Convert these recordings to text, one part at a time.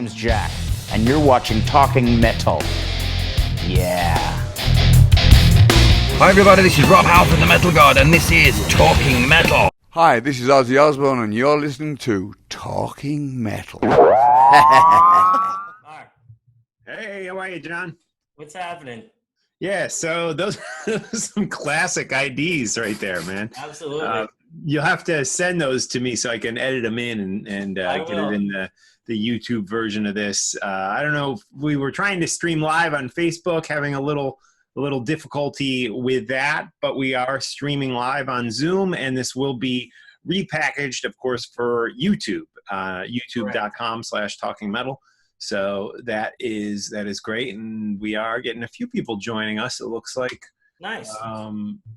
name's Jack, and you're watching Talking Metal. Yeah. Hi everybody, this is Rob Howe from the Metal God, and this is Talking Metal. Hi, this is Ozzy Osbourne, and you're listening to Talking Metal. Hey, how are you, John? What's happening? Yeah, so those are some classic IDs right there, man. Absolutely. You'll have to send those to me so I can edit them in and get it in the YouTube version of this. I don't know if we were trying to stream live on Facebook, having a little difficulty with that, but we are streaming live on Zoom, and this will be repackaged, of course, for YouTube, youtube.com/talkingmetal. So that is great, and we are getting a few people joining us. It looks like. Nice.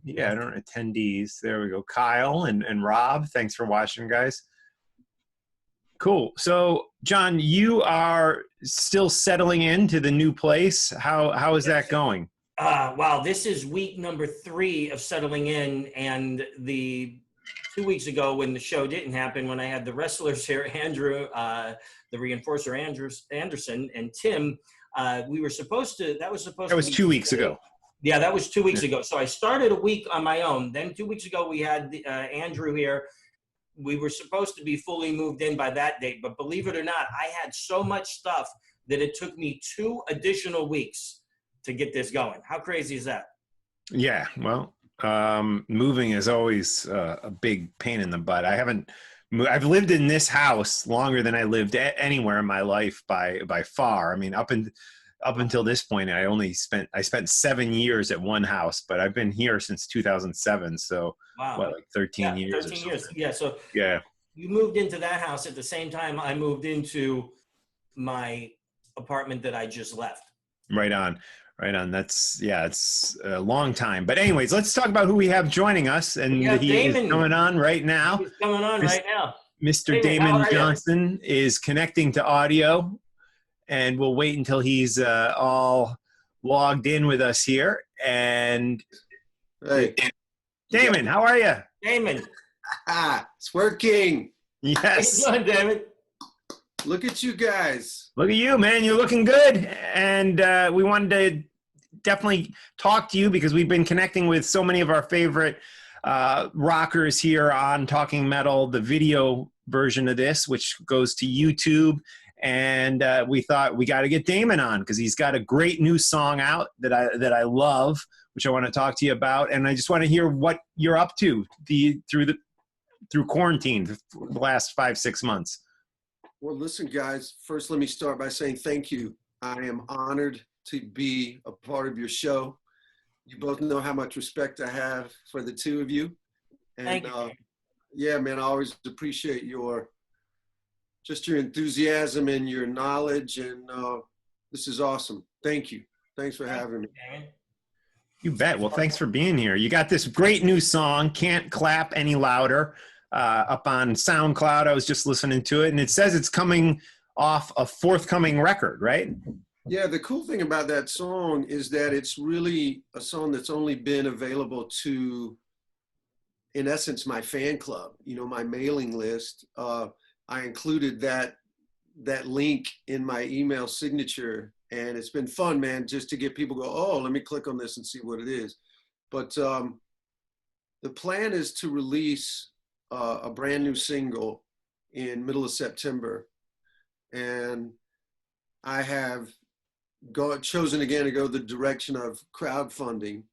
Yeah, I don't know, attendees. There we go. Kyle and Rob. Thanks for watching, guys. Cool. So, John, you are still settling into the new place. How is that going? Wow, this is week number 3 of settling in, and the 2 weeks ago when the show didn't happen, when I had the wrestlers here, Andrew, the reinforcer Anderson, and Tim, that was 2 weeks ago. Yeah, that was 2 weeks ago. So I started a week on my own. Then 2 weeks ago we had Andrew here. We were supposed to be fully moved in by that date, but believe it or not, I had so much stuff that it took me 2 additional weeks to get this going. How crazy is that? Yeah, well, moving is always a big pain in the butt. I've lived in this house longer than I lived anywhere in my life by far. I mean, up until this point, I spent 7 years at one house, but I've been here since 2007. So wow, what, like 13 years? 13 years. Yeah. So yeah, you moved into that house at the same time I moved into my apartment that I just left. Right on. It's a long time. But anyways, let's talk about who we have joining us. And he is coming on right now. He's coming on right now. Mr. Damon Johnson is connecting to audio, and we'll wait until he's all logged in with us here. And hey, Damon, how are you? Damon. It's working. Yes. How you doing, Damon? Look at you guys. Look at you, man. You're looking good. And we wanted to definitely talk to you because we've been connecting with so many of our favorite rockers here on Talking Metal, the video version of this, which goes to YouTube. And we thought we got to get Damon on because he's got a great new song out that I love, which I want to talk to you about. And I just want to hear what you're up to through quarantine for the last 5-6 months. Well, listen, guys, first let me start by saying thank you. I am honored to be a part of your show. You both know how much respect I have for the two of you. And thank you. Yeah, man, I always appreciate your enthusiasm and your knowledge. And this is awesome. Thank you. Thanks for having me. You bet. Well, thanks for being here. You got this great new song, Can't Clap Any Louder, up on SoundCloud. I was just listening to it, and it says it's coming off a forthcoming record, right? Yeah, the cool thing about that song is that it's really a song that's only been available to, in essence, my fan club, my mailing list. I included that link in my email signature, and it's been fun, man, just to get people go, oh, let me click on this and see what it is. But the plan is to release a brand new single in middle of September. And I have chosen again to go the direction of crowdfunding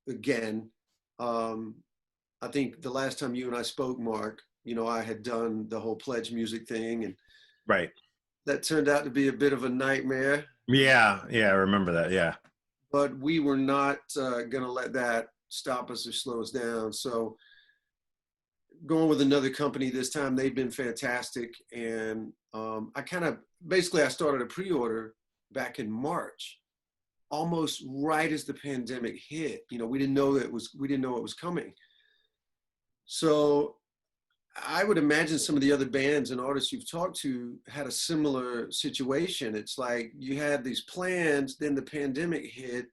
again. I think the last time you and I spoke, Mark, I had done the whole pledge music thing, and right. That turned out to be a bit of a nightmare. Yeah, I remember that, yeah. But we were not going to let that stop us or slow us down. So going with another company this time, they've been fantastic. And I started a pre-order back in March, almost right as the pandemic hit. We didn't know it was coming. So I would imagine some of the other bands and artists you've talked to had a similar situation. It's like you had these plans, then the pandemic hit,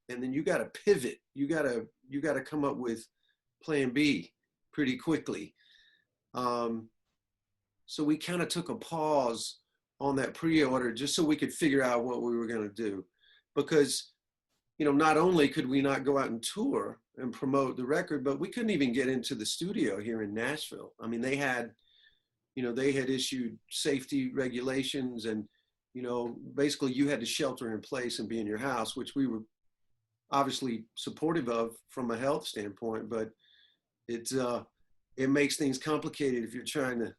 and then you got to pivot. You got to come up with plan B pretty quickly. So we kind of took a pause on that pre-order just so we could figure out what we were going to do. Because, you know, not only could we not go out and tour and promote the record, but we couldn't even get into the studio here in Nashville. I mean, they had issued safety regulations, and, you know, basically you had to shelter in place and be in your house, which we were obviously supportive of from a health standpoint, but it makes things complicated if you're trying to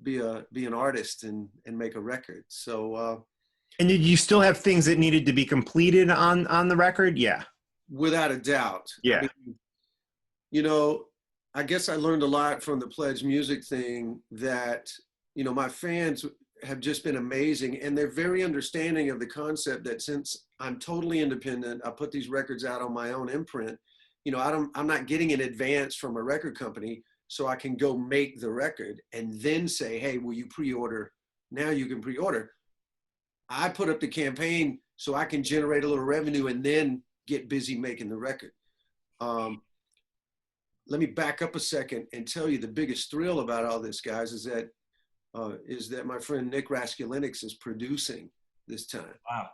be an artist and make a record. So and did you still have things that needed to be completed on the record? Yeah. without a doubt. Yeah. I mean, you know, I guess I learned a lot from the Pledge Music thing, that, you know, my fans have just been amazing, and they're very understanding of the concept that since I'm totally independent, I put these records out on my own imprint, you know, I'm not getting an advance from a record company, so I can go make the record and then say, hey, will you pre-order? Now you can pre-order. I put up the campaign so I can generate a little revenue and then get busy making the record. Let me back up a second and tell you the biggest thrill about all this, guys, is that my friend Nick Raskulinecz is producing this time. Wow.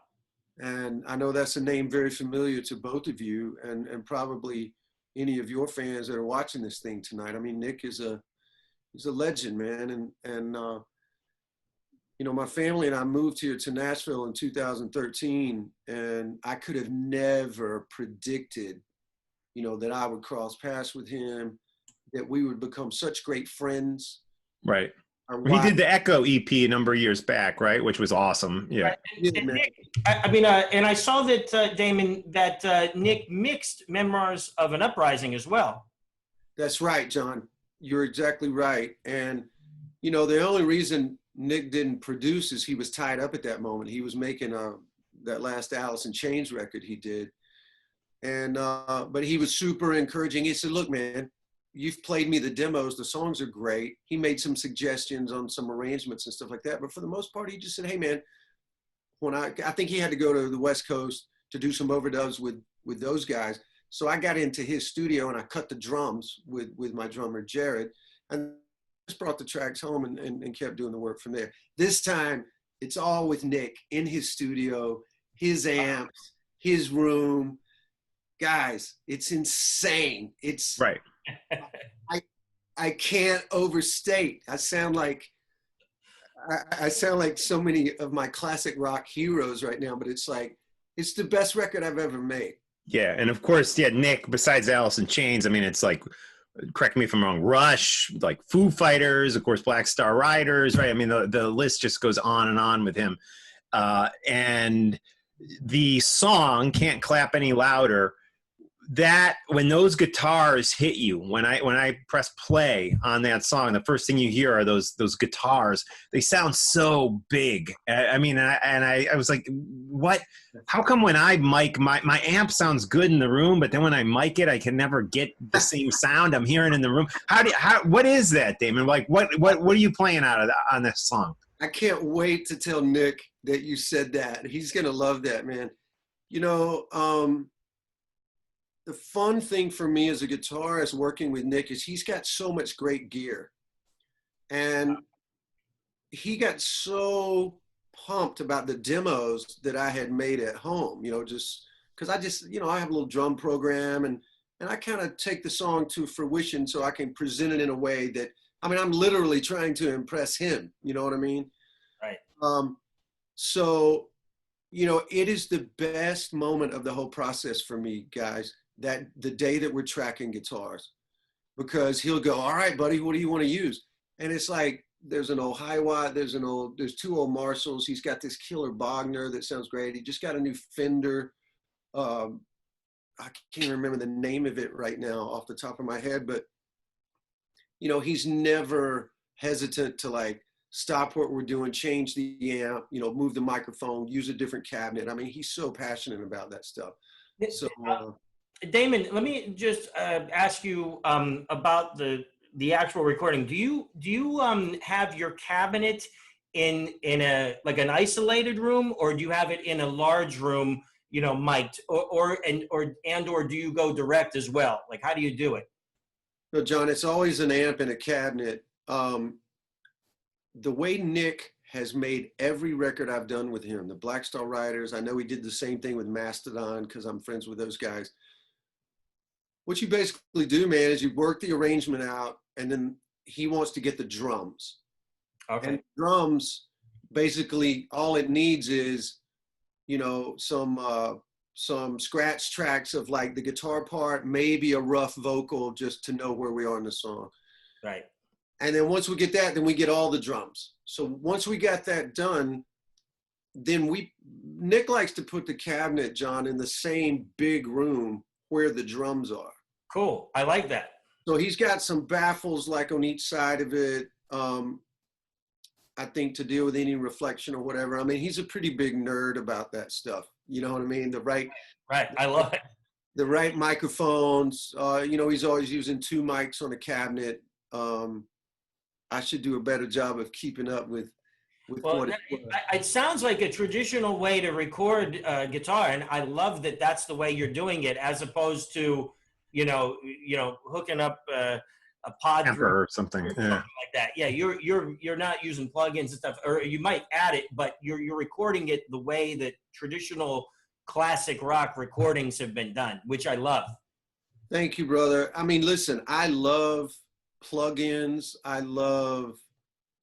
And I know that's a name very familiar to both of you, and probably any of your fans that are watching this thing tonight. I mean, Nick is he's a legend, man. And you know, my family and I moved here to Nashville in 2013, and I could have never predicted, you know, that I would cross paths with him, that we would become such great friends. Right. He did the Echo EP a number of years back, right? Which was awesome. Yeah. Right. And Nick, I mean, and I saw that, Damon, that Nick mixed Memoirs of an Uprising as well. That's right, John. You're exactly right. And, you know, the only reason Nick didn't produce is he was tied up at that moment. He was making that last Alice in Chains record he did. And, but he was super encouraging. He said, look, man, you've played me the demos. The songs are great. He made some suggestions on some arrangements and stuff like that. But for the most part, he just said, hey, man, when I think he had to go to the West Coast to do some overdubs with those guys. So I got into his studio and I cut the drums with my drummer, Jared, and just brought the tracks home and kept doing the work from there. This time, it's all with Nick in his studio, his amps, his room. Guys, it's insane. It's right. I can't overstate. I sound like so many of my classic rock heroes right now, but it's like, it's the best record I've ever made. Yeah. And of course, yeah, Nick, besides Alice in Chains, I mean, it's like, correct me if I'm wrong, Rush, like Foo Fighters, of course, Black Star Riders, right? I mean, the list just goes on with him. And the song Can't Clap Any Louder, that when those guitars hit you, when I press play on that song, the first thing you hear are those guitars. They sound so big. I mean, I was like, what? How come when I mic my amp sounds good in the room, but then when I mic it, I can never get the same sound I'm hearing in the room? What is that, Damon? Like, what are you playing out of on this song? I can't wait to tell Nick that you said that. He's gonna love that, man. You know, the fun thing for me as a guitarist working with Nick is he's got so much great gear. And he got so pumped about the demos that I had made at home, you know, just because I have a little drum program and I kind of take the song to fruition so I can present it in a way that, I mean, I'm literally trying to impress him, you know what I mean? Right. So, you know, it is the best moment of the whole process for me, guys, that the day that we're tracking guitars, because he'll go, all right, buddy, what do you want to use? And it's like, there's an old Hiwatt, there's two old Marshalls. He's got this killer Bogner that sounds great. He just got a new Fender. I can't remember the name of it right now off the top of my head, but you know, he's never hesitant to like stop what we're doing, change the amp, you know, move the microphone, use a different cabinet. I mean, he's so passionate about that stuff. So, Damon, let me just ask you about the actual recording. Do you have your cabinet in a like an isolated room, or do you have it in a large room, you know, mic'd, or do you go direct as well? Like, how do you do it? No, John, it's always an amp in a cabinet. The way Nick has made every record I've done with him. The Black Star Riders, I know he did the same thing with Mastodon because I'm friends with those guys. What you basically do, man, is you work the arrangement out, and then he wants to get the drums. Okay. And drums, basically, all it needs is, you know, some scratch tracks of like the guitar part, maybe a rough vocal just to know where we are in the song. Right. And then once we get that, then we get all the drums. So once we got that done, then Nick likes to put the cabinet, John, in the same big room where the drums are. Cool. I like that. So he's got some baffles like on each side of it. I think to deal with any reflection or whatever. I mean, he's a pretty big nerd about that stuff. You know what I mean? Right. I love it. The right microphones. You know, he's always using 2 mics on a cabinet. I should do a better job of keeping up with Well, what it sounds like a traditional way to record guitar, and I love that that's the way you're doing it, as opposed to, you know, hooking up a pod or something. like that. Yeah, you're not using plugins and stuff, or you might add it, but you're recording it the way that traditional classic rock recordings have been done, which I love. Thank you, brother. I mean, listen, I love plugins. I love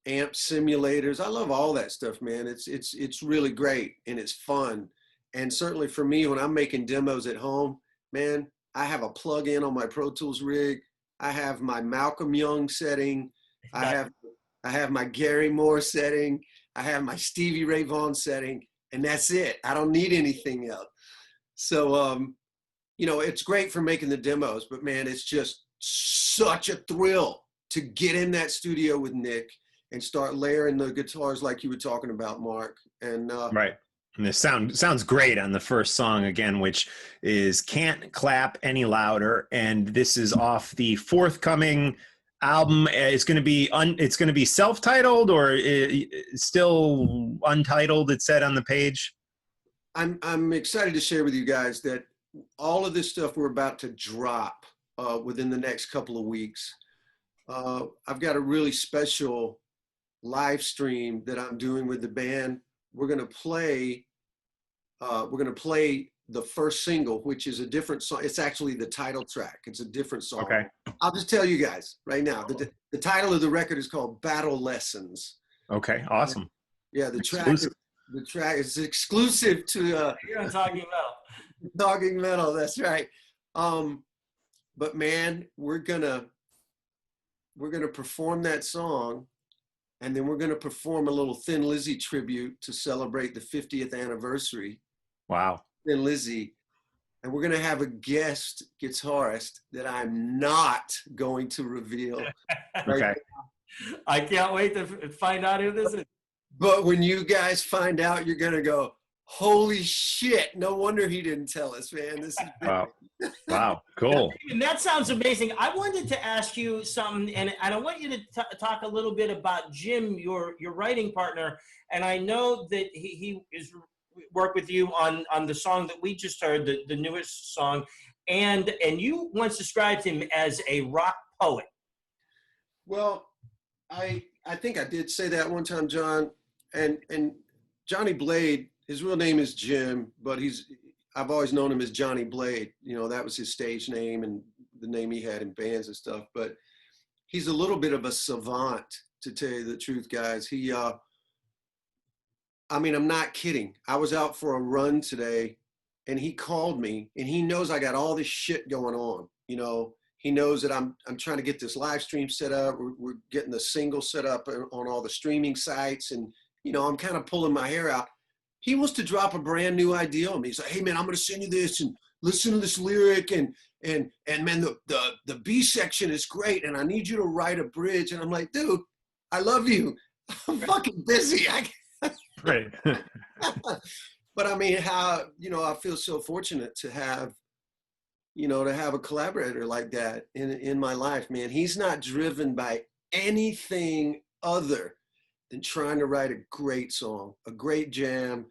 amp simulators. I love all that stuff, man. It's really great and it's fun. And certainly for me, when I'm making demos at home, man, I have a plug-in on my Pro Tools rig. I have my Malcolm Young setting. I have my Gary Moore setting. I have my Stevie Ray Vaughan setting, and that's it. I don't need anything else. So, you know, it's great for making the demos, but man, it's just such a thrill to get in that studio with Nick and start layering the guitars like you were talking about, Mark. And right. And the sounds great on the first song again, which is Can't Clap Any Louder. And this is off the forthcoming album. It's going to be self-titled or still untitled, it said on the page. I'm excited to share with you guys that all of this stuff we're about to drop within the next couple of weeks. I've got a really special live stream that I'm doing with the band. We're going to play the first single, which is a different song. It's actually the title track. It's a different song. Okay. I'll just tell you guys right now. The title of the record is called Battle Lessons. Okay. Awesome. Yeah, the track is exclusive to You're on Talking Metal. Talking Metal, that's right. But man, we're gonna perform that song, and then we're gonna perform a little Thin Lizzy tribute to celebrate the 50th anniversary. Wow. Thin Lizzy. And we're gonna have a guest guitarist that I'm not going to reveal. Okay. I can't wait to find out who this is. But when you guys find out, you're gonna go, holy shit, no wonder he didn't tell us, man. This is Wow. Wow. Cool. And that sounds amazing. I wanted to ask you something, and I want you to talk a little bit about Jim, your writing partner. And I know that he is work with you on the song that we just heard, the newest song, and you once described him as a rock poet. Well, I think I did say that one time, John. And Johnny Blade, his real name is Jim, but I've always known him as Johnny Blade. You know, that was his stage name and the name he had in bands and stuff. But he's a little bit of a savant, to tell you the truth, guys. I'm not kidding. I was out for a run today, and he called me, and he knows I got all this shit going on. You know, he knows that I'm trying to get this live stream set up. We're getting the single set up on all the streaming sites, and you know, I'm kind of pulling my hair out. He wants to drop a brand new idea on me. He's like, hey man, I'm going to send you this and listen to this lyric. And man, the B section is great. And I need you to write a bridge. And I'm like, dude, I love you. I'm fucking busy. Right. But I mean, I feel so fortunate to have a collaborator like that in my life, man. He's not driven by anything other than trying to write a great song, a great jam.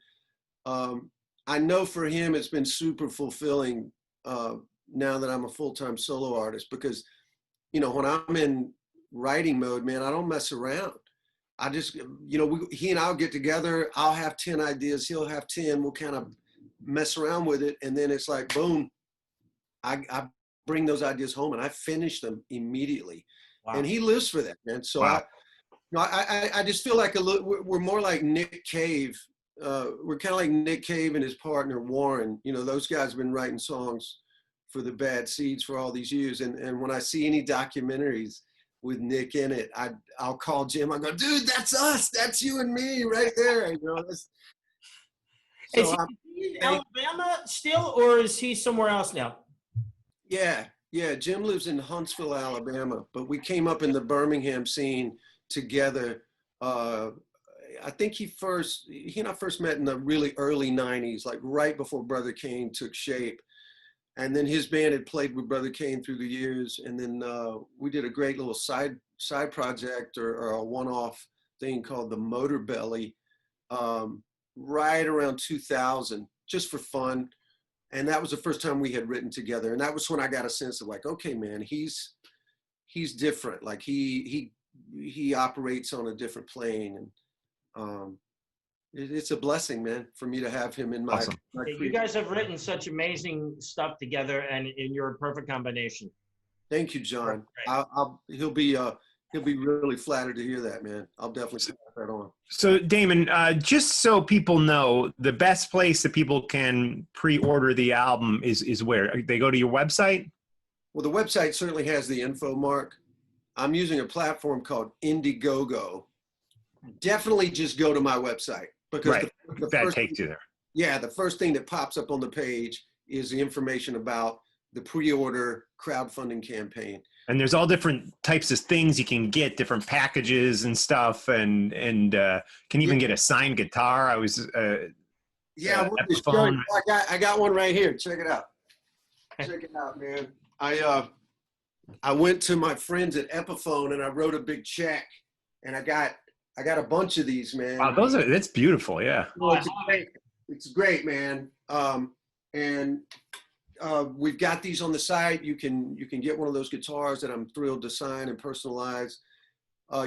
I know for him, it's been super fulfilling now that I'm a full-time solo artist, because, you know, when I'm in writing mode, man, I don't mess around. I just, he and I'll get together. I'll have 10 ideas. He'll have 10. We'll kind of mess around with it. And then it's like, boom, I bring those ideas home and I finish them immediately. Wow. And he lives for that, man. So wow. I just feel like we're more like Nick Cave. We're kind of like Nick Cave and his partner, Warren. Those guys have been writing songs for the Bad Seeds for all these years. And when I see any documentaries with Nick in it, I'll call Jim. I go, dude, that's us. That's you and me right there. Is he in Alabama still, or is he somewhere else now? Yeah. Jim lives in Huntsville, Alabama, but we came up in the Birmingham scene together. I think he and I first met in the really early 90s, like right before Brother Kane took shape. And then his band had played with Brother Kane through the years. And then we did a great little side project or a one-off thing called the Motor Belly right around 2000, just for fun. And that was the first time we had written together. And that was when I got a sense of like, okay, man, he's different. Like he operates on a different plane. And it's a blessing, man, for me to have him in my, awesome. You guys have written such amazing stuff together, and you're a perfect combination. Thank you, John. He'll be really flattered to hear that, man. I'll definitely pass that on. So Damon, just so people know, the best place that people can pre-order the album is where? They go to your website? Well, the website certainly has the info, Mark. I'm using a platform called Indiegogo. Definitely just go to my website, because right. That takes you there. Yeah, the first thing that pops up on the page is the information about the pre-order crowdfunding campaign. And there's all different types of things you can get, different packages and stuff, and can even get a signed guitar. I was I got one right here. Check it out. Check it out, man. I went to my friends at Epiphone and I wrote a big check, and I got a bunch of these, man. Wow, that's beautiful. Yeah. Well, it's great, man. We've got these on the site. You can get one of those guitars that I'm thrilled to sign and personalize.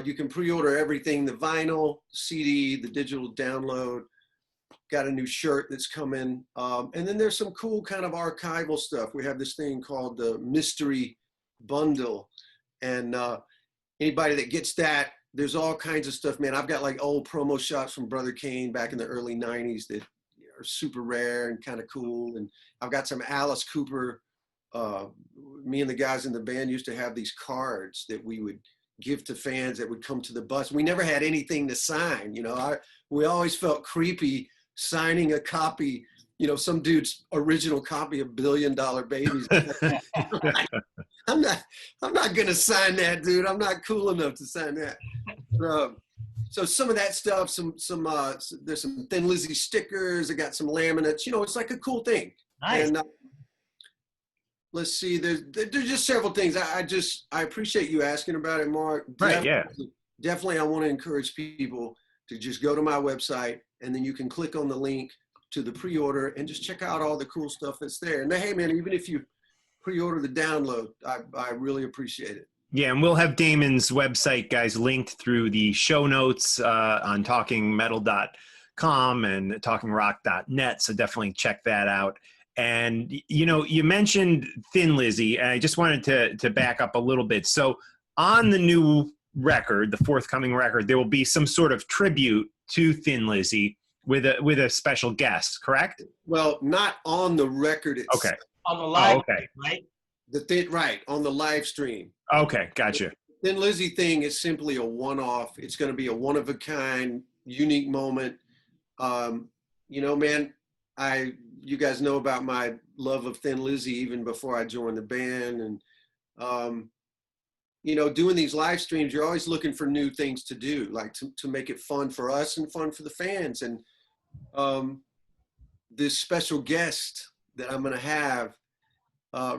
You can pre-order everything: the vinyl, CD, the digital download. Got a new shirt that's coming. And then there's some cool kind of archival stuff. We have this thing called the Mystery Bundle. And anybody that gets that, there's all kinds of stuff, man. I've got like old promo shots from Brother Kane back in the early 90s that are super rare and kind of cool. And I've got some Alice Cooper. Me and the guys in the band used to have these cards that we would give to fans that would come to the bus. We never had anything to sign. We always felt creepy signing a copy, some dude's original copy of $1 Billion Babies. I'm not gonna sign that, dude. I'm not cool enough to sign that. So some of that stuff, there's some Thin Lizzy stickers. I got some laminates. It's like a cool thing. Nice. And let's see. There's just several things. I appreciate you asking about it, Mark. Right. Yeah. Definitely, I want to encourage people to just go to my website, and then you can click on the link to the pre-order and just check out all the cool stuff that's there. And hey, man, even if you pre-order the download, I really appreciate it. Yeah, and we'll have Damon's website, guys, linked through the show notes on talkingmetal.com and talkingrock.net, so definitely check that out. And, you mentioned Thin Lizzy, and I just wanted to back up a little bit. So on the new record, the forthcoming record, there will be some sort of tribute to Thin Lizzy with a special guest, correct? Well, not on the record itself. Okay. On the live, okay. Right? On the live stream. Okay, gotcha. The Thin Lizzy thing is simply a one-off. It's going to be a one-of-a-kind, unique moment. Man, you guys know about my love of Thin Lizzy even before I joined the band. And, doing these live streams, you're always looking for new things to do, like to make it fun for us and fun for the fans. And this special guest that I'm going to have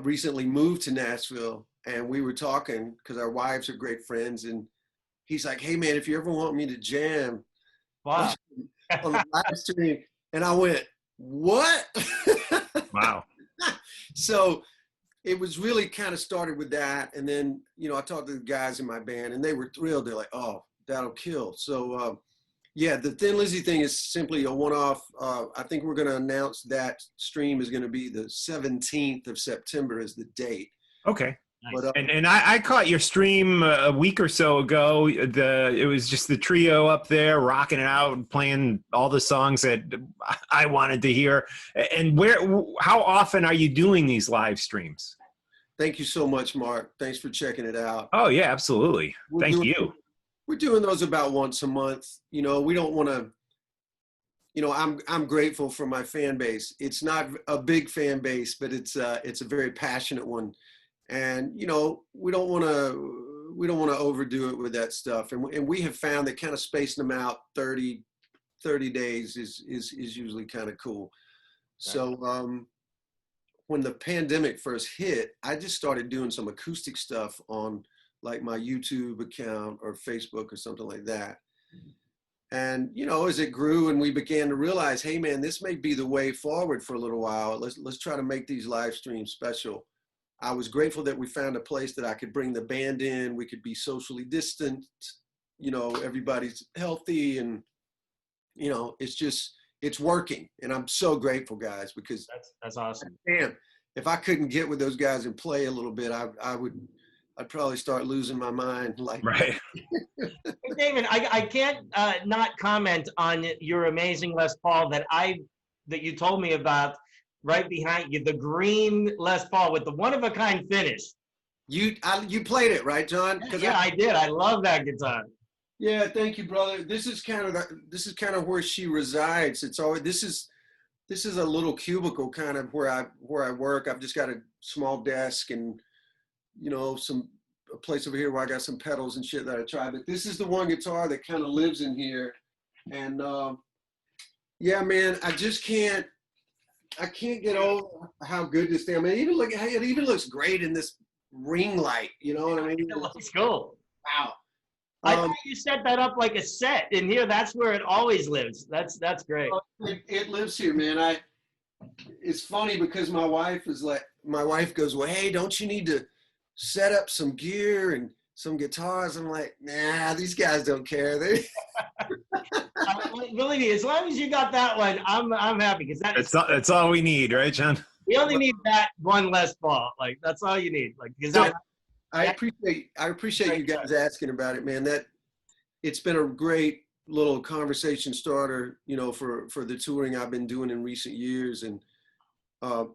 recently moved to Nashville, and we were talking because our wives are great friends. And he's like, hey, man, if you ever want me to jam wow. on the live stream. And I went, what? Wow. So it was really kind of started with that. And then, I talked to the guys in my band, and they were thrilled. They're like, oh, that'll kill. So yeah, the Thin Lizzy thing is simply a one-off. I think we're going to announce that stream is going to be the 17th of September is the date. Okay. Nice. But And I caught your stream a week or so ago. It was just the trio up there rocking it out and playing all the songs that I wanted to hear. And how often are you doing these live streams? thank you so much, Mark. Thanks for checking it out. Oh yeah, absolutely. Thank you. We're doing those about once a month. You know, we don't want to, you know, I'm grateful for my fan base. It's not a big fan base, but it's a very passionate one. And, you know, we don't want to overdo it with that stuff. And we have found that kind of spacing them out 30 days is usually kind of cool. So when the pandemic first hit, I just started doing some acoustic stuff on like my YouTube account or Facebook or something like that. And, you know, as it grew and we began to realize, hey man, this may be the way forward for a little while. Let's try to make these live streams special. I was grateful that we found a place that I could bring the band in. We could be socially distant, you know, everybody's healthy, and, you know, it's working. And I'm so grateful, guys, because That's awesome. man, if I couldn't get with those guys and play a little bit, I'd probably start losing my mind. Like, Right. Hey, Damon, I can't not comment on your amazing Les Paul that you told me about right behind you, the green Les Paul with the one-of-a-kind finish. you played it, right, John? Yeah, I did. I love that guitar. Yeah, thank you, brother. This is kind of where she resides. It's always this is a little cubicle kind of where I work. I've just got a small desk and, you know, a place over here where I got some pedals and shit that I try. But this is the one guitar that kind of lives in here. And yeah, man, I can't get over how good this thing. I mean, it even looks great in this ring light. You know what I mean? It looks cool. Wow. I thought you set that up like a set in here. That's where it always lives. That's great. It lives here, man. It's funny because my wife goes, well, hey, don't you need to set up some gear and some guitars? I'm like, nah, these guys don't care. Believe me, as long as you got that one, I'm happy because That's all we need, right, John? we only need that one Les Paul. Like that's all you need. Like because I appreciate you guys asking about it, man. It's been a great little conversation starter, you know, for the touring I've been doing in recent years. And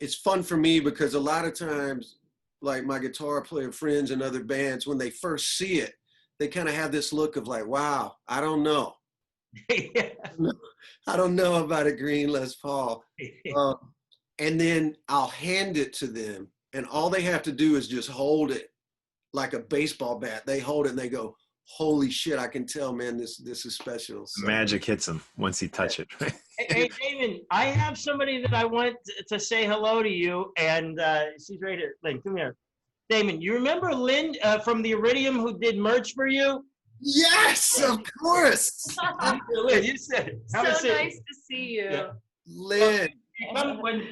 it's fun for me because a lot of times, like my guitar player friends and other bands, when they first see it, they kind of have this look of like, wow, I don't know. yeah. I don't know about a green Les Paul. And then I'll hand it to them, and all they have to do is just hold it like a baseball bat. They hold it and they go, holy shit, I can tell, man, this is special. So, Magic hits him once he touch it. Hey, Damon, I have somebody that I want to say hello to you, and she's right here. Lynn, come here. Damon, you remember Lynn from the Iridium who did merch for you? yes, of course. Lynn, you said it. So nice to see you. Yeah. Lynn.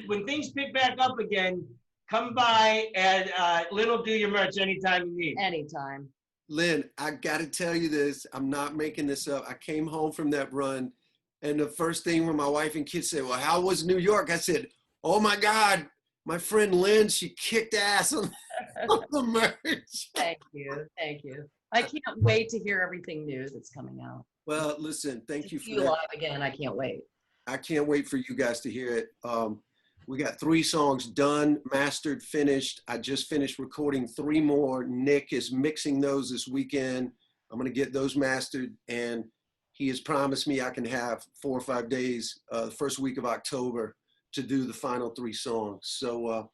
When things pick back up again, come by and Lynn will do your merch anytime you need. Anytime. Lynn, I got to tell you this. I'm not making this up. I came home from that run, and the first thing when my wife and kids said, well, how was New York? I said, oh my God, my friend Lynn, she kicked ass on the merch. Thank you. Thank you. I can't wait to hear everything new that's coming out. Well, listen, thank you To for see you that. live again. I can't wait. I can't wait for you guys to hear it. We got 3 songs done, mastered, finished. I just finished recording 3 more. Nick is mixing those this weekend. I'm going to get those mastered, and he has promised me I can have 4 or 5 days, the first week of October, to do the final 3 songs. So,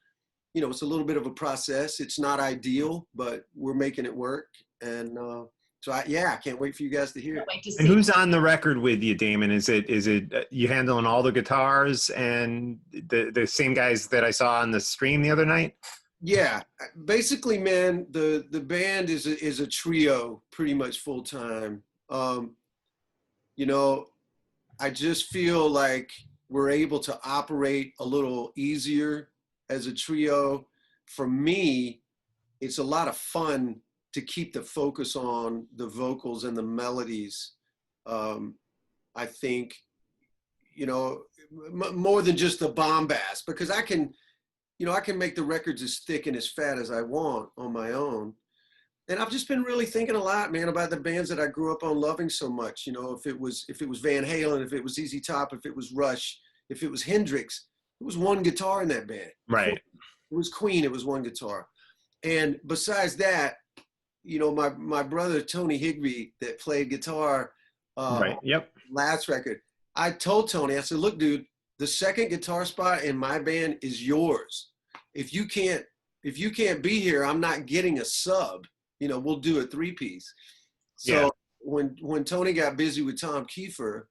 you know, it's a little bit of a process. It's not ideal, but we're making it work. And so, I can't wait for you guys to hear it. Can't wait to see. And who's on the record with you, Damon? Is it you handling all the guitars and the same guys that I saw on the stream the other night? Yeah, basically, man, the band is a trio, pretty much full time. You know, I just feel like we're able to operate a little easier as a trio. For me, it's a lot of fun to keep the focus on the vocals and the melodies. I think, you know, more than just the bombast, because I can make the records as thick and as fat as I want on my own. And I've just been really thinking a lot, man, about the bands that I grew up on loving so much. You know, if it was Van Halen, if it was ZZ Top, if it was Rush, if it was Hendrix, it was one guitar in that band. Right. It was Queen, it was one guitar. And besides that, you know, my brother Tony Higbee that played guitar Right. Yep. last record, I told Tony, I said, look, dude, the second guitar spot in my band is yours. If you can't be here, I'm not getting a sub. You know, we'll do a 3-piece. So Yeah. when Tony got busy with Tom Kiefer,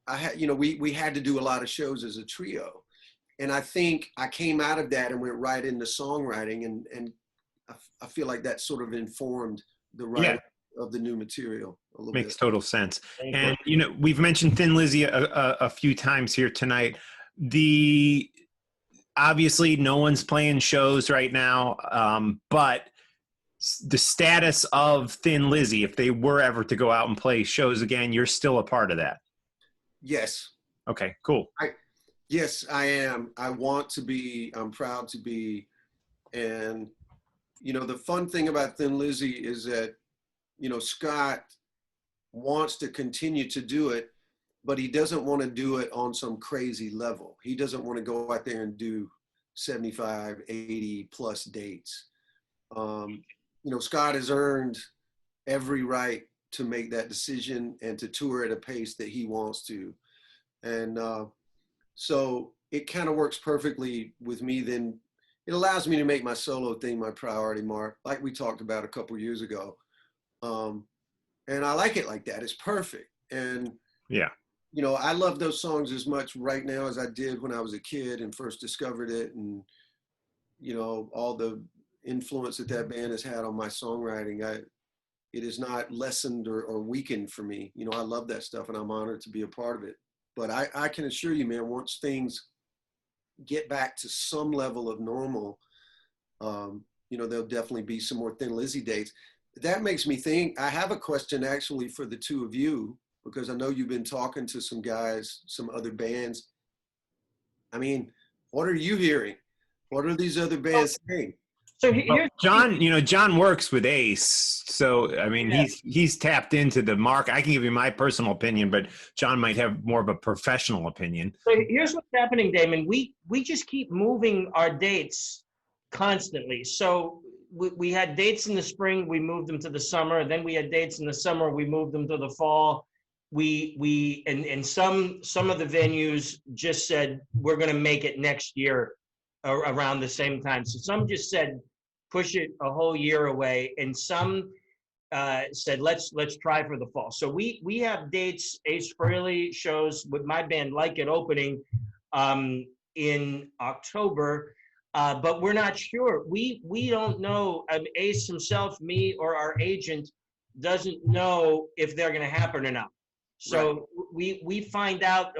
I had, you know, we had to do a lot of shows as a trio. And I think I came out of that and went right into songwriting, and I feel like that sort of informed the writing of the new material a little Makes bit. total sense. And, you know, we've mentioned Thin Lizzy a few times here tonight. Obviously no one's playing shows right now, but the status of Thin Lizzy, if they were ever to go out and play shows again, you're still a part of that. Yes. Okay, cool. Yes, I am. I want to be. I'm proud to be. And, you know, the fun thing about Thin Lizzy is that, you know, Scott wants to continue to do it, but he doesn't want to do it on some crazy level. He doesn't want to go out there and do 75, 80 plus dates. You know, Scott has earned every right to make that decision and to tour at a pace that he wants to. And so it kind of works perfectly with me. Then it allows me to make my solo thing my priority, Mark, like we talked about a couple years ago. And I like it like that. It's perfect. And yeah, you know, I love those songs as much right now as I did when I was a kid and first discovered it. And, you know, all the influence that band has had on my songwriting, it is not lessened or weakened for me. You know, I love that stuff and I'm honored to be a part of it. But I can assure you, man, once things get back to some level of normal, you know, there'll definitely be some more Thin Lizzy dates. That makes me think, I have a question actually for the two of you, because I know you've been talking to some guys, some other bands. I mean, what are you hearing? What are these other bands saying? So Well, here's John, you know, John works with Ace, so I mean, he's tapped into the market. I can give you my personal opinion, but John might have more of a professional opinion. So here's what's happening, Damon. We just keep moving our dates constantly. So we had dates in the spring, we moved them to the summer. Then we had dates in the summer, we moved them to the fall. And some of the venues just said we're going to make it next year around the same time. So some just said push it a whole year away, and some said let's try for the fall. So we have dates, Ace Frehley shows with my band Like It opening in October, but we're not sure. We don't know. Ace himself, me, or our agent doesn't know if they're going to happen or not. So we find out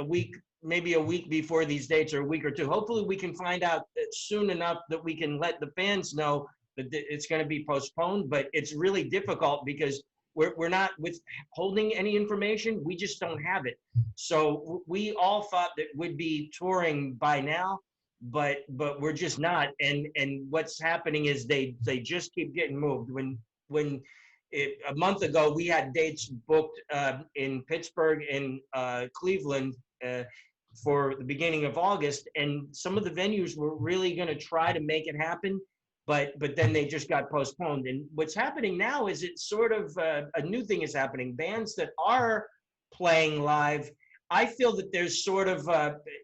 maybe a week before these dates, or a week or two. Hopefully we can find out soon enough that we can let the fans know that it's going to be postponed, but it's really difficult because we're not withholding any information. We just don't have it. So we all thought that we'd be touring by now, but we're just not. And what's happening is they just keep getting moved. When a month ago, we had dates booked in Pittsburgh and Cleveland for the beginning of August, and some of the venues were really going to try to make it happen, but then they just got postponed. And what's happening now is it's sort of a new thing is happening. Bands that are playing live, I feel that there's sort of,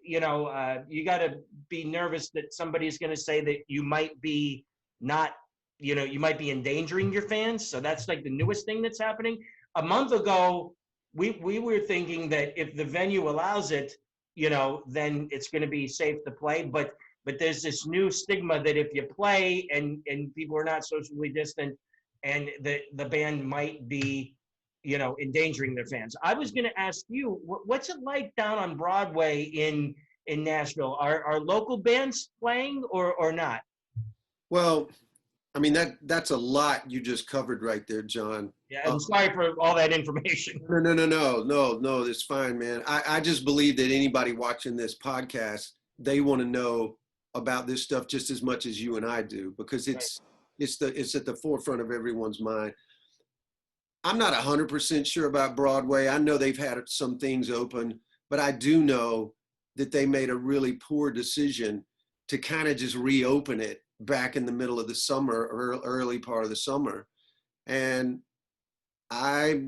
you got to be nervous that somebody's going to say that you might be not, you might be endangering your fans. So that's like the newest thing that's happening. A month ago, we were thinking that if the venue allows it, then it's going to be safe to play. But there's this new stigma that if you play and people are not socially distant, and the band might be, endangering their fans. I was going to ask you, what's it like down on Broadway in Nashville? Are local bands playing or not? Well, I mean, that's a lot you just covered right there, John. Yeah, I'm sorry for all that information. No, it's fine, man. I just believe that anybody watching this podcast, they want to know about this stuff just as much as you and I do, because it's at the forefront of everyone's mind. I'm not 100% sure about Broadway. I know they've had some things open, but I do know that they made a really poor decision to kind of just reopen it back in the middle of the summer or early part of the summer. And I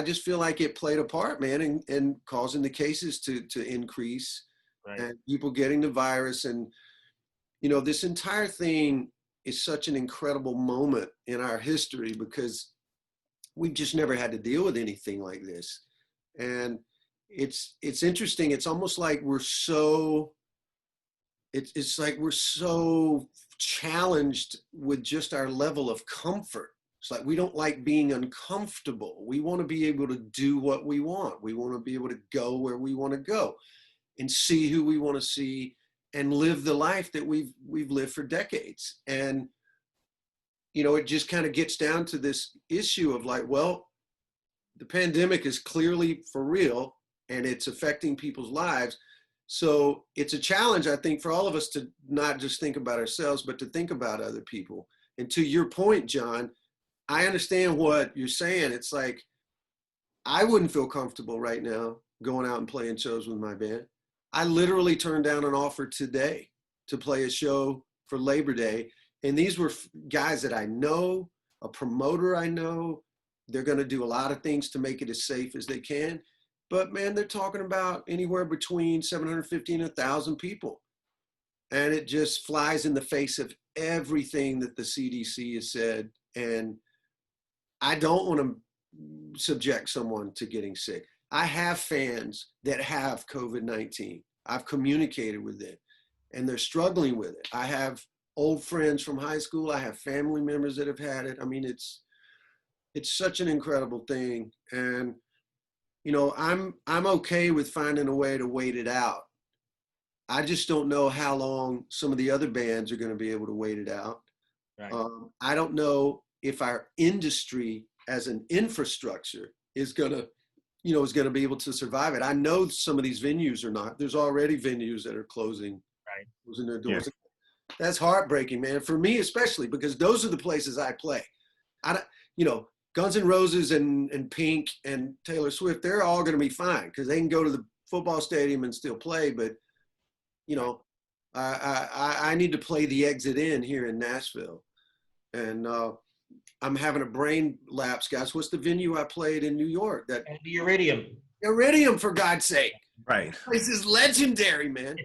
just feel like it played a part, man, in causing the cases to increase, and people getting the virus. And, this entire thing is such an incredible moment in our history, because we've just never had to deal with anything like this. And it's interesting. It's almost like it's like we're so challenged with just our level of comfort. It's like we don't like being uncomfortable. We want to be able to do what we want. We want to be able to go where we want to go and see who we want to see and live the life that we've lived for decades. And, it just kind of gets down to this issue of like, well, the pandemic is clearly for real and it's affecting people's lives. So it's a challenge, I think, for all of us to not just think about ourselves, but to think about other people. And to your point, John, I understand what you're saying. It's like, I wouldn't feel comfortable right now going out and playing shows with my band. I literally turned down an offer today to play a show for Labor Day. And these were guys that I know, a promoter I know. They're going to do a lot of things to make it as safe as they can. But man, they're talking about anywhere between 750 and 1,000 people. And it just flies in the face of everything that the CDC has said. And I don't want to subject someone to getting sick. I have fans that have COVID-19. I've communicated with them and they're struggling with it. I have old friends from high school. I have family members that have had it. I mean, it's such an incredible thing. And, I'm okay with finding a way to wait it out. I just don't know how long some of the other bands are going to be able to wait it out. Right. I don't know if our industry as an infrastructure is going to be able to survive it. I know some of these venues are not. There's already venues that are closing their doors. Yeah. That's heartbreaking, man, for me especially, because those are the places I play. Guns N' Roses and Pink and Taylor Swift, they're all going to be fine because they can go to the football stadium and still play. But, I need to play the Exit In here in Nashville. And I'm having a brain lapse, guys. What's the venue I played in New York? The Iridium. Iridium, for God's sake. Right. This is legendary, man.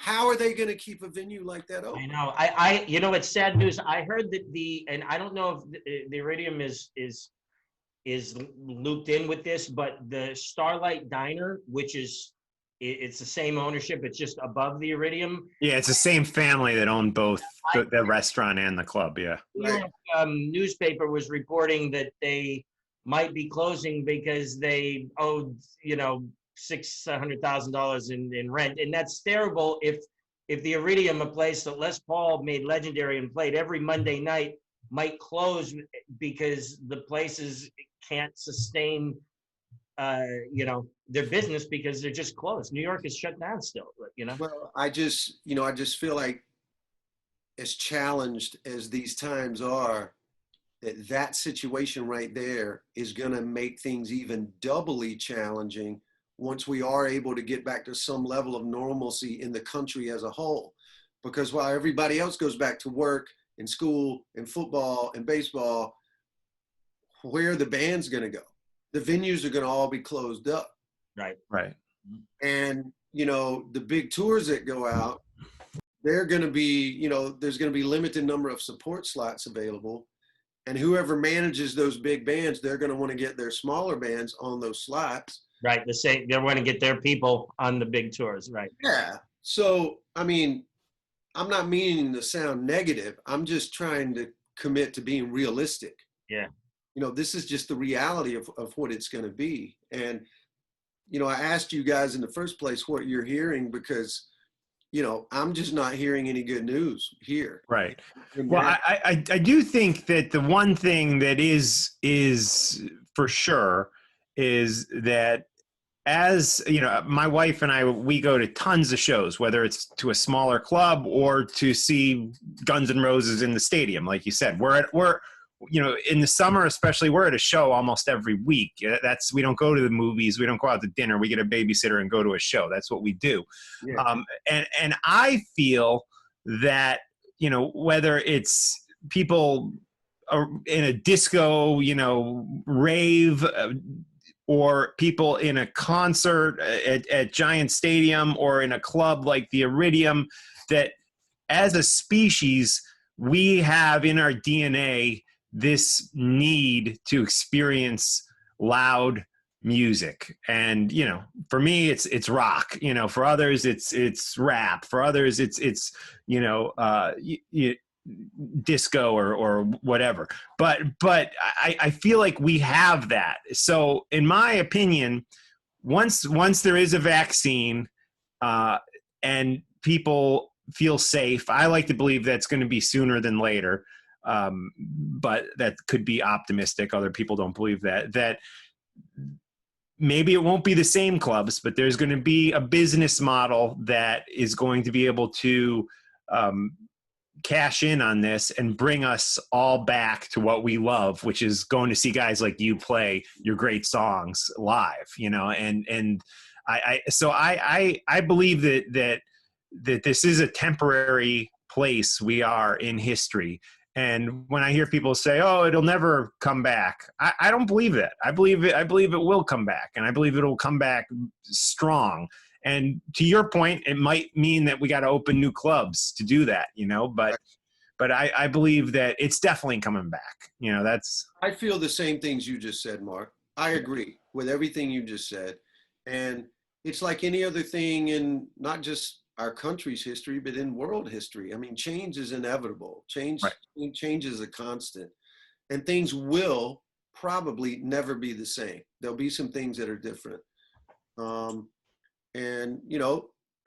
How are they going to keep a venue like that open? I know. It's sad news. I heard that and I don't know if the Iridium is looped in with this, but the Starlight Diner, which it's the same ownership, it's just above the Iridium. Yeah, it's the same family that owned both the restaurant and the club. Yeah. New York newspaper was reporting that they might be closing because they owed, $600,000 in rent, and that's terrible. If the Iridium, a place that Les Paul made legendary and played every Monday night, might close because the places can't sustain, their business because they're just closed. New York is shut down still. Well, I just feel like, as challenged as these times are, that situation right there is going to make things even doubly challenging once we are able to get back to some level of normalcy in the country as a whole. Because while everybody else goes back to work and school and football and baseball, where are the band's going to go? The venues are going to all be closed up. Right. And, the big tours that go out, they're going to be, there's going to be limited number of support slots available. And whoever manages those big bands, they're going to want to get their smaller bands on those slots. Right. They want to get their people on the big tours. Right. Yeah. So, I mean, I'm not meaning to sound negative. I'm just trying to commit to being realistic. Yeah. This is just the reality of what it's going to be. And, I asked you guys in the first place what you're hearing because, I'm just not hearing any good news here. Right. And Well, that- I do think that the one thing that is for sure is that, as you know, my wife and I, we go to tons of shows, whether it's to a smaller club or to see Guns N' Roses in the stadium. Like you said, we're in the summer especially, we're at a show almost every week. We don't go to the movies, we don't go out to dinner, we get a babysitter and go to a show. That's what we do. yeah. And I feel that, whether it's people in a disco, rave, or people in a concert at Giant Stadium or in a club like the Iridium, that as a species, we have in our DNA this need to experience loud music. And for me it's rock, for others it's rap, for others it's disco or whatever, but I feel like we have that. So in my opinion, once there is a vaccine and people feel safe, I like to believe that's going to be sooner than later, but that could be optimistic. Other people don't believe that maybe it won't be the same clubs, but there's going to be a business model that is going to be able to cash in on this and bring us all back to what we love, which is going to see guys like you play your great songs live, and I believe that this is a temporary place we are in history. And when I hear people say, "Oh, it'll never come back," I don't believe that. I believe it will come back, and I believe it'll come back strong. And to your point, it might mean that we got to open new clubs to do that, but I believe that it's definitely coming back. I feel the same things you just said, Mark. I agree with everything you just said. And it's like any other thing in not just our country's history, but in world history. I mean, change is inevitable. Change is a constant. And things will probably never be the same. There'll be some things that are different. And,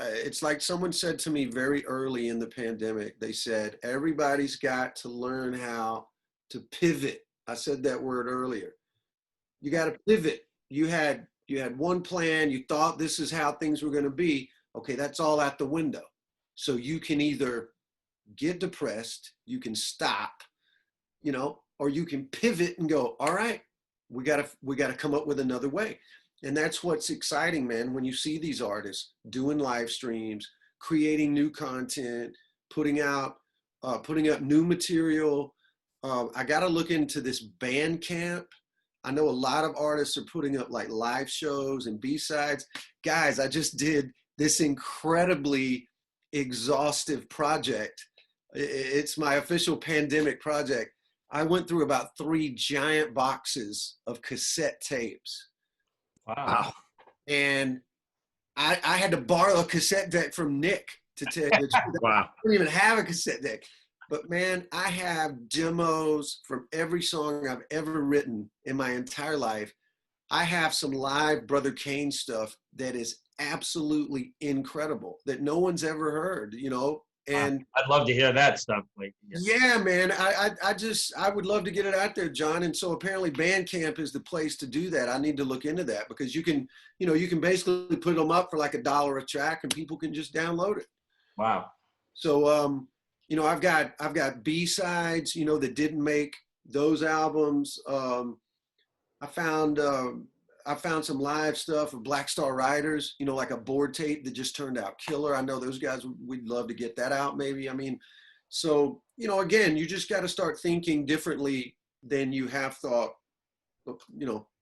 it's like someone said to me very early in the pandemic. They said, everybody's got to learn how to pivot. I said that word earlier. You got to pivot. You had one plan. You thought this is how things were going to be. Okay, that's all out the window. So you can either get depressed, you can stop, or you can pivot and go, all right, we got to come up with another way. And that's what's exciting, man, when you see these artists doing live streams, creating new content, putting up new material. I got to look into this Bandcamp. I know a lot of artists are putting up like live shows and B-sides. Guys, I just did this incredibly exhaustive project. It's my official pandemic project. I went through about 3 giant boxes of cassette tapes. Wow. And I had to borrow a cassette deck from Nick to tell you the truth. Wow. I don't even have a cassette deck. But man, I have demos from every song I've ever written in my entire life. I have some live Brother Kane stuff that is absolutely incredible that no one's ever heard, And I'd love to hear that stuff. yeah, man, I would love to get it out there, John. And so apparently Bandcamp is the place to do that. I need to look into that because you can basically put them up for like $1 a track and people can just download it. Wow. So, I've got B-sides, that didn't make those albums. I found some live stuff of Black Star Riders, like a board tape that just turned out killer. I know those guys, we'd love to get that out maybe. I mean, so, again, you just got to start thinking differently than you have thought,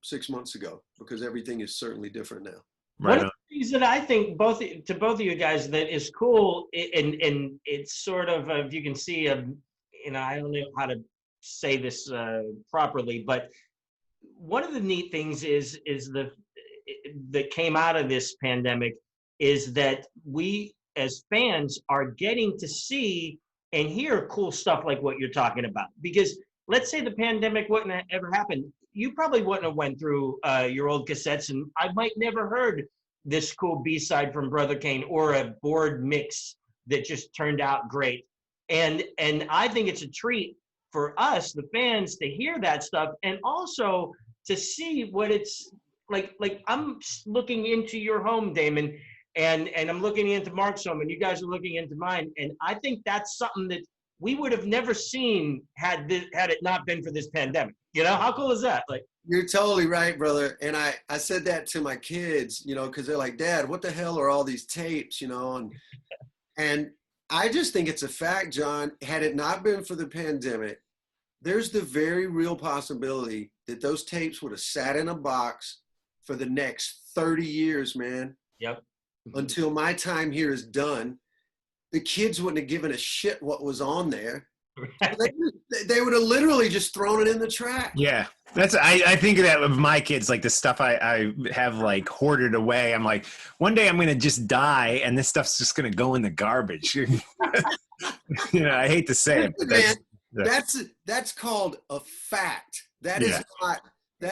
6 months ago, because everything is certainly different now. One of the things that I think both of you guys that is cool, and it's sort of, if you can see, I don't know how to say this properly, but one of the neat things is that came out of this pandemic is that we as fans are getting to see and hear cool stuff like what you're talking about. Because let's say the pandemic wouldn't have ever happened, you probably wouldn't have went through your old cassettes, and I might never heard this cool B-side from Brother Kane or a board mix that just turned out great. And I think it's a treat for us, the fans, to hear that stuff and also to see what it's like. Like I'm looking into your home, Damon, and I'm looking into Mark's home, and you guys are looking into mine. And I think that's something that we would have never seen had it not been for this pandemic. You know, how cool is that? Like, you're totally right, brother. And I said that to my kids, you know, because they're like, Dad, what the hell are all these tapes, you know? And I just think it's a fact, John. Had it not been for the pandemic, there's the very real possibility that those tapes would have sat in a box for the next 30 years, man. Yep. Until my time here is done. The kids wouldn't have given a shit what was on there. They would have literally just thrown it in the trash. Yeah, that's I think of that with my kids, like the stuff I have like hoarded away. I'm like, one day I'm gonna just die, and this stuff's just gonna go in the garbage. You know, I hate to say it, but that's called a fact. That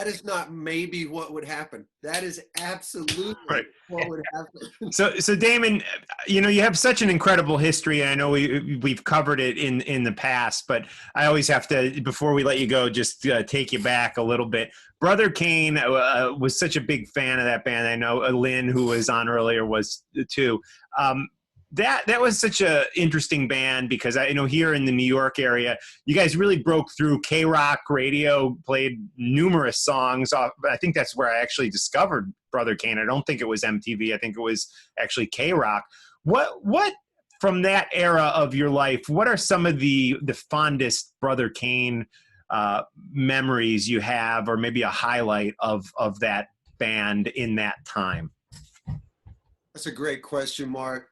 is not maybe what would happen. That is absolutely right. What would happen. So Damon, you know, you have such an incredible history, and I know we've covered it in the past, but I always have to, before we let you go, just take you back a little bit. Brother Kane was such a big fan of that band. I know Lynn, who was on earlier, was too. That was such a interesting band because I know here in the New York area, you guys really broke through. K-Rock radio played numerous songs off. I think that's where I actually discovered Brother Kane. I don't think it was MTV. I think it was actually K-Rock. What from that era of your life, what are some of the fondest Brother Kane memories you have, or maybe a highlight of that band in that time? That's a great question, Mark.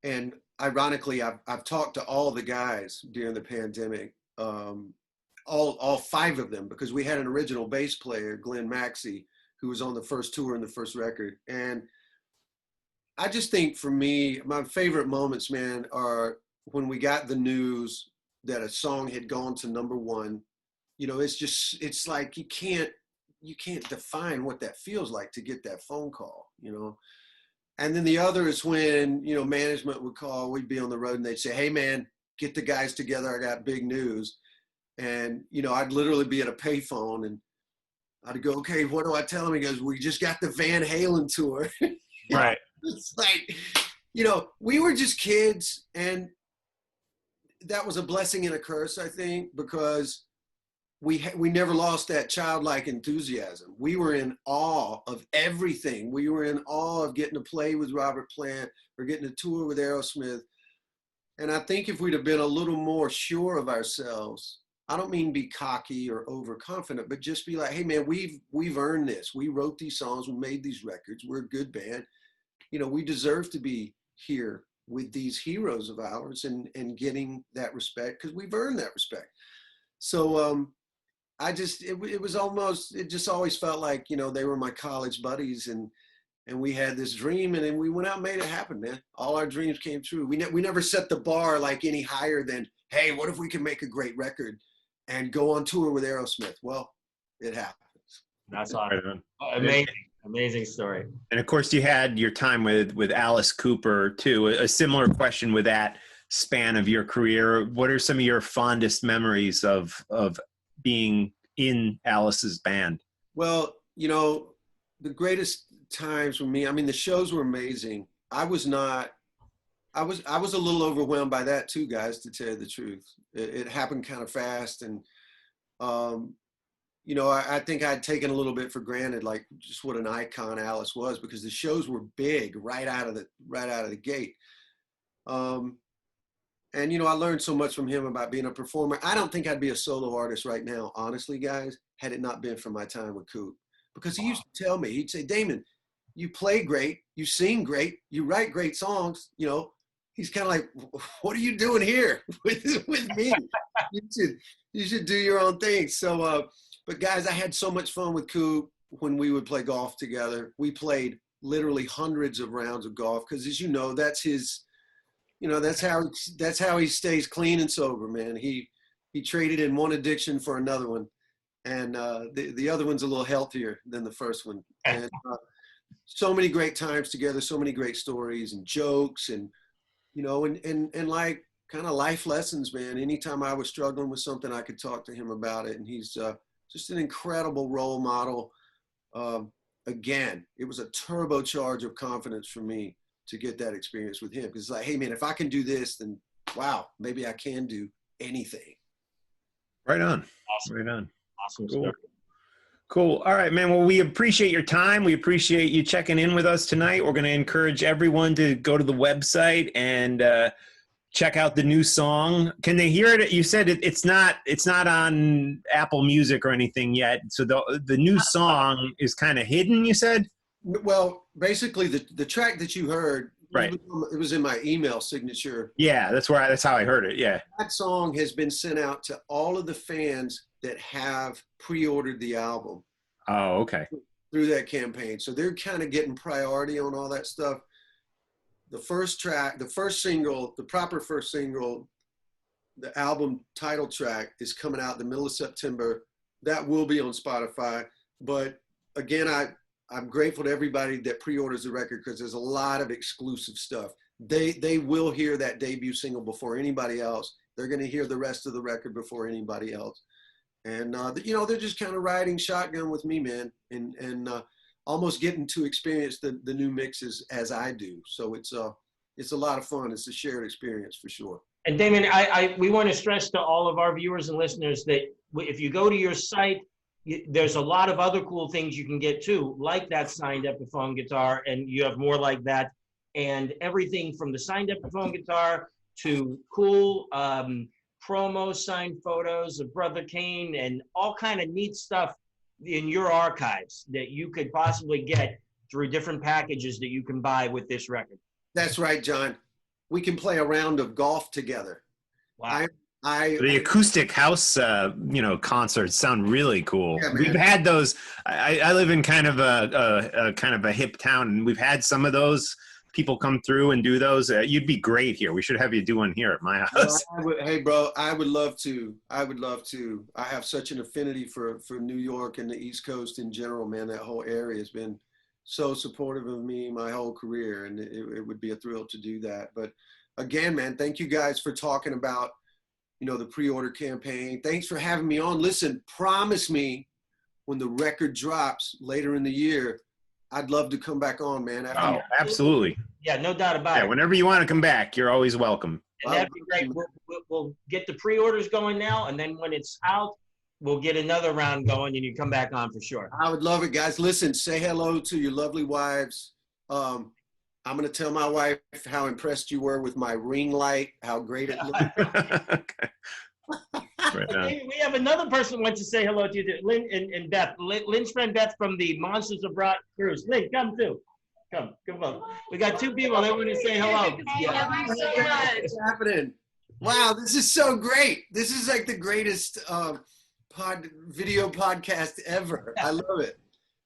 And ironically, I've talked to all the guys during the pandemic, all five of them, because we had an original bass player, Glenn Maxey, who was on the first tour and the first record. And I just think for me, my favorite moments, man, are when we got the news that a song had gone to #1. You know, it's like you can't define what that feels like to get that phone call, you know. And then the other is when, you know, management would call, we'd be on the road and they'd say, hey man, get the guys together. I got big news. And, you know, I'd literally be at a payphone and I'd go, okay, what do I tell him? He goes, we just got the Van Halen tour. Right. It's like, you know, we were just kids, and that was a blessing and a curse, I think, because we never lost that childlike enthusiasm. We were in awe of everything. We were in awe of getting to play with Robert Plant or getting to tour with Aerosmith. And I think if we'd have been a little more sure of ourselves, I don't mean be cocky or overconfident, but just be like, hey man, we've earned this. We wrote these songs, we made these records, we're a good band. You know, we deserve to be here with these heroes of ours and getting that respect because we've earned that respect. So, it just always felt like, you know, they were my college buddies and we had this dream and then we went out and made it happen, man. All our dreams came true. We never set the bar like any higher than, hey, what if we can make a great record and go on tour with Aerosmith? Well, it happens. That's awesome. Amazing story. And of course you had your time with Alice Cooper too. A similar question with that span of your career. What are some of your fondest memories of being in Alice's band? Well, you know, the greatest times for me, I mean, the shows were amazing. I was a little overwhelmed by that too, guys, to tell you the truth. It happened kind of fast. And, you know, I think I'd taken a little bit for granted, like just what an icon Alice was, because the shows were big right out of the gate. And, you know, I learned so much from him about being a performer. I don't think I'd be a solo artist right now, honestly, guys, had it not been for my time with Coop. Because he used to tell me, he'd say, Damon, you play great, you sing great, you write great songs. You know, he's kind of like, what are you doing here with me? You should do your own thing. So, but guys, I had so much fun with Coop when we would play golf together. We played literally hundreds of rounds of golf because, as you know, that's his. You know, that's how he stays clean and sober, man. He traded in one addiction for another one, and the other one's a little healthier than the first one. And so many great times together, so many great stories and jokes and, you know, and like kind of life lessons, man. Anytime I was struggling with something, I could talk to him about it. And he's just an incredible role model. Again, it was a turbocharge of confidence for me to get that experience with him. Because it's like, hey, man, if I can do this, then wow, maybe I can do anything. Right on. Awesome. Right on. Awesome Cool. stuff. Cool. All right, man. Well, we appreciate your time. We appreciate you checking in with us tonight. We're going to encourage everyone to go to the website and check out the new song. Can they hear it? You said it's not on Apple Music or anything yet. So the new song is kind of hidden, you said? Well, basically the track that you heard, Right. it was in my email signature. Yeah, that's how I heard it. Yeah. That song has been sent out to all of the fans that have pre-ordered the album Oh, okay. through that campaign. So they're kind of getting priority on all that stuff. The first track, the first single, the proper first single, the album title track is coming out in the middle of September. That will be on Spotify. But again, I'm grateful to everybody that pre-orders the record because there's a lot of exclusive stuff. They will hear that debut single before anybody else. They're going to hear the rest of the record before anybody else. And, you know, they're just kind of riding shotgun with me, man, and almost getting to experience the new mixes as I do. So it's a lot of fun. It's a shared experience for sure. And Damon, we want to stress to all of our viewers and listeners that if you go to your site, there's a lot of other cool things you can get too, like that signed Epiphone guitar, and you have more like that. And everything from the signed Epiphone guitar to cool promo signed photos of Brother Kane and all kind of neat stuff in your archives that you could possibly get through different packages that you can buy with this record. That's right, John. We can play a round of golf together. Wow. The acoustic house, concerts sound really cool. Yeah, man. We've had those. I live in kind of a hip town, and we've had some of those people come through and do those. You'd be great here. We should have you do one here at my house. Hey, bro, I would love to. I have such an affinity for New York and the East Coast in general, man. That whole area has been so supportive of me my whole career, and it would be a thrill to do that. But again, man, thank you guys for talking about, the pre-order campaign. Thanks for having me on. Listen, promise me when the record drops later in the year, I'd love to come back on, man. Oh, absolutely. Yeah, no doubt about it. Whenever you want to come back, you're always welcome. And that'd be great. We'll get the pre-orders going now, and then when it's out, we'll get another round going, and you come back on for sure. I would love it, guys. Listen, say hello to your lovely wives. I'm going to tell my wife how impressed you were with my ring light, how great it looked. Okay. Right on. We have another person who wants to say hello to you, Lynn and Beth. Lynn's friend Beth from the Monsters of Rock cruise. Lynn, come too. Come on. We got two people that want to say hello. Thank you so much. What's happening? Wow, this is so great. This is like the greatest video podcast ever. I love it.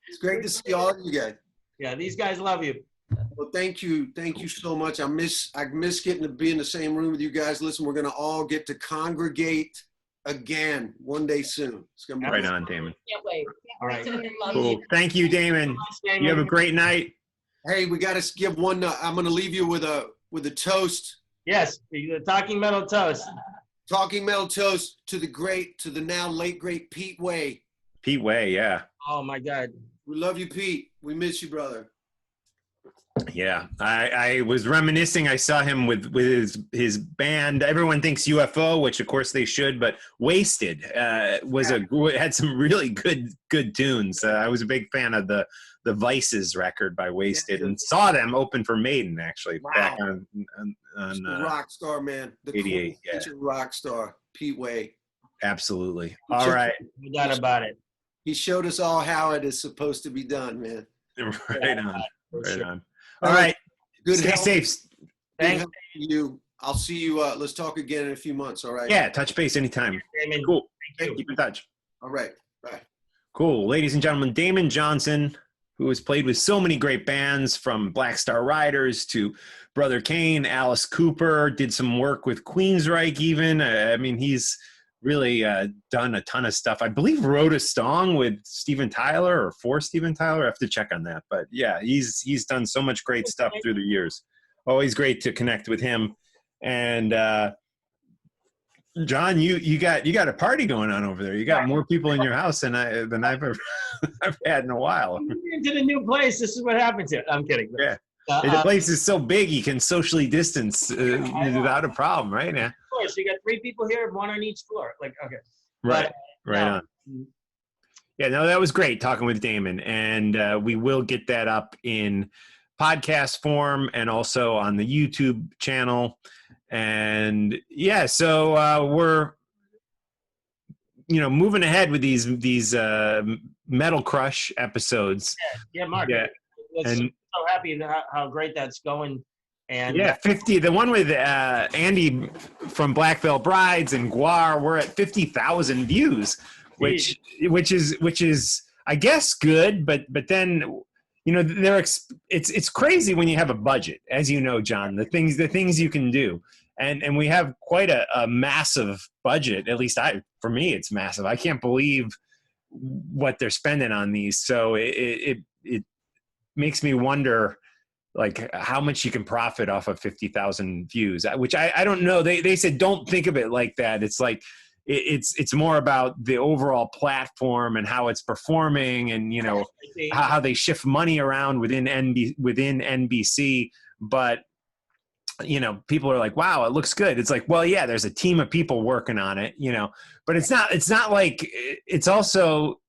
It's great to see all of you guys. Yeah, these guys love you. Well, thank you so much. I miss getting to be in the same room with you guys. Listen, we're gonna all get to congregate again one day soon. It's gonna be Right on, Damon. Can't wait. All right. Cool. Thank you, Damon. You have a great night. Hey, we got to give one. I'm gonna leave you with a toast. Yes, the Talking Metal Toast. Talking metal toast to the now late great Pete Way. Pete Way, yeah. Oh my God. We love you, Pete. We miss you, brother. Yeah, I was reminiscing. I saw him with his band. Everyone thinks UFO, which of course they should, but Wasted had some really good tunes. I was a big fan of the Vices record by Wasted, and saw them open for Maiden actually back on rock star, man. The 88, yeah. Rock star, Pete Way. Absolutely. All right. No doubt about it. He showed us all how it is supposed to be done, man. Right on. Right sure. on. All right. Good Stay health. safe. Thanks. Good you. I'll see you. Let's talk again in a few months. All right. Yeah, touch base anytime. Damon. Cool. Thank you. Keep in touch. All right. Bye. Cool. Ladies and gentlemen, Damon Johnson, who has played with so many great bands from Black Star Riders to Brother Kane, Alice Cooper, did some work with Queensryche even. I mean, he's really done a ton of stuff. I believe wrote a song with Steven Tyler or for Steven Tyler. I have to check on that. But yeah, he's done so much great stuff through the years. Always great to connect with him. And John, you got a party going on over there. You got more people in your house than I've ever I've had in a while. Into the new place. This is what happens here. I'm kidding. Yeah. The place is so big you can socially distance without a problem, right? Yeah. Of course, you got 3 people here, 1 on each floor. Like, okay. Right. On. Yeah, no, that was great talking with Damon. And we will get that up in podcast form and also on the YouTube channel. And yeah, so we're moving ahead with these Metal Crush episodes. Yeah, Mark. Yeah. And so happy how great that's going. And yeah, 50. The one with Andy from Black Veil Brides and Guar, we're at 50,000 views, which is I guess good, but then it's crazy when you have a budget, as you know, John. The things you can do, and we have quite a massive budget. At least for me, it's massive. I can't believe what they're spending on these. So it makes me wonder, like, how much you can profit off of 50,000 views, which I don't know. They said don't think of it like that. It's like it's more about the overall platform and how it's performing, and how they shift money around within NBC. But people are like, wow, it looks good. It's like, well, yeah, there's a team of people working on it, but it's not like, it's also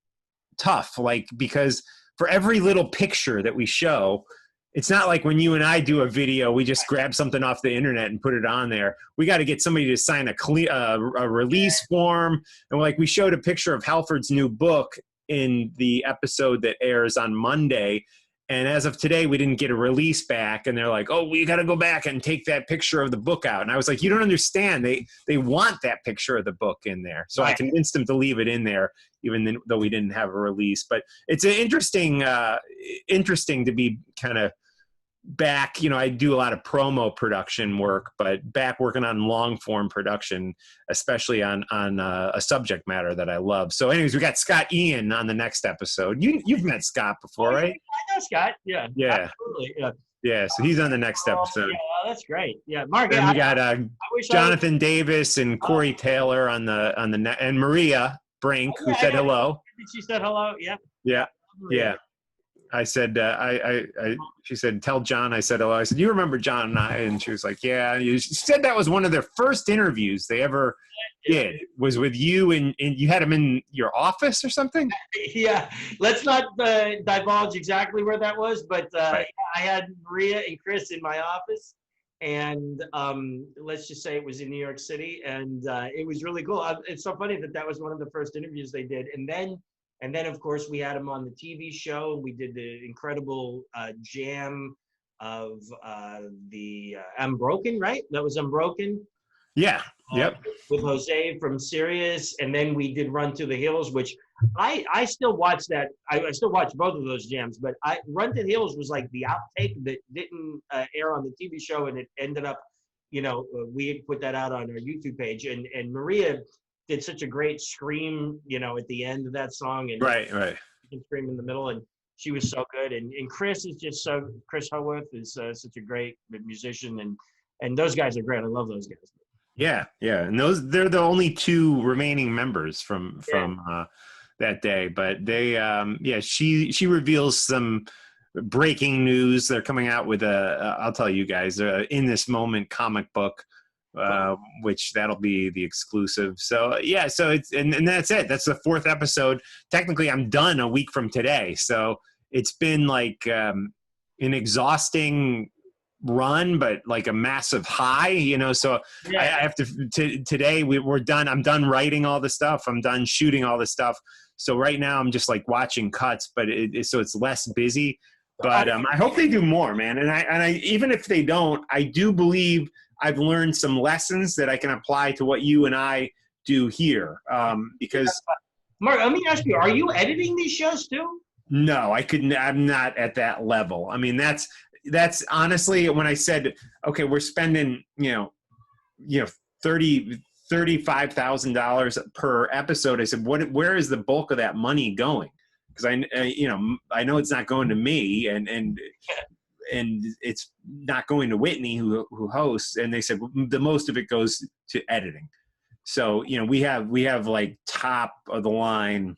tough, like, because for every little picture that we show, it's not like when you and I do a video, we just grab something off the internet and put it on there. We got to get somebody to sign a release form. And we showed a picture of Halford's new book in the episode that airs on Monday. And as of today, we didn't get a release back. And they're like, oh, we got to go back and take that picture of the book out. And I was like, you don't understand. They want that picture of the book in there. So I convinced them to leave it in there, even though we didn't have a release. But it's interesting to be kind of back. I do a lot of promo production work, but back working on long form production, especially on a subject matter that I love. So anyways, we got Scott Ian on the next episode. You've met Scott before, right? I know Scott. Yeah. Absolutely. Yeah. Yeah. So he's on the next episode. Yeah, that's great. Yeah. Mark. And we got Jonathan Davis and Corey Taylor on the and Maria Brink, who said hello. She said hello. Yeah. Yeah. Yeah. I said, she said, tell John I said hello. I said, you remember John and I? And she was like, yeah. She said that was one of their first interviews they ever did, was with you, and you had him in your office or something? Yeah. Let's not divulge exactly where that was, but right. I had Maria and Chris in my office, and let's just say it was in New York City, and it was really cool. It's so funny that was one of the first interviews they did. And then, of course, we had him on the TV show. We did the incredible jam of the Unbroken, right? That was Unbroken. Yeah. Yep. With Jose from Sirius. And then we did Run to the Hills, which I still watch that. I still watch both of those jams. But Run to the Hills was like the outtake that didn't air on the TV show. And it ended up, we put that out on our YouTube page. And Maria did such a great scream, at the end of that song, and right, scream in the middle, and she was so good. And Chris is just Chris Howarth is such a great musician, and those guys are great. I love those guys. Yeah, and they're the only 2 remaining members from that day. But they, she reveals some breaking news. They're coming out with I'll tell you guys, In This Moment comic book. Which that'll be the exclusive. So yeah, so it's and that's it. That's the 4th episode. Technically, I'm done a week from today. So it's been like an exhausting run, but like a massive high. So yeah. I have to today we're done. I'm done writing all the stuff. I'm done shooting all the stuff. So right now I'm just like watching cuts, but so it's less busy. But I hope they do more, man. And I even if they don't, I do believe I've learned some lessons that I can apply to what you and I do here. Because Mark, let me ask you, are you editing these shows too? No, I'm not at that level. I mean, that's honestly, when I said, okay, we're spending, 30 $35,000 per episode. I said, where is the bulk of that money going? Because I know it's not going to me, and it's not going to Whitney who hosts. And they said the most of it goes to editing. So, we have like top of the line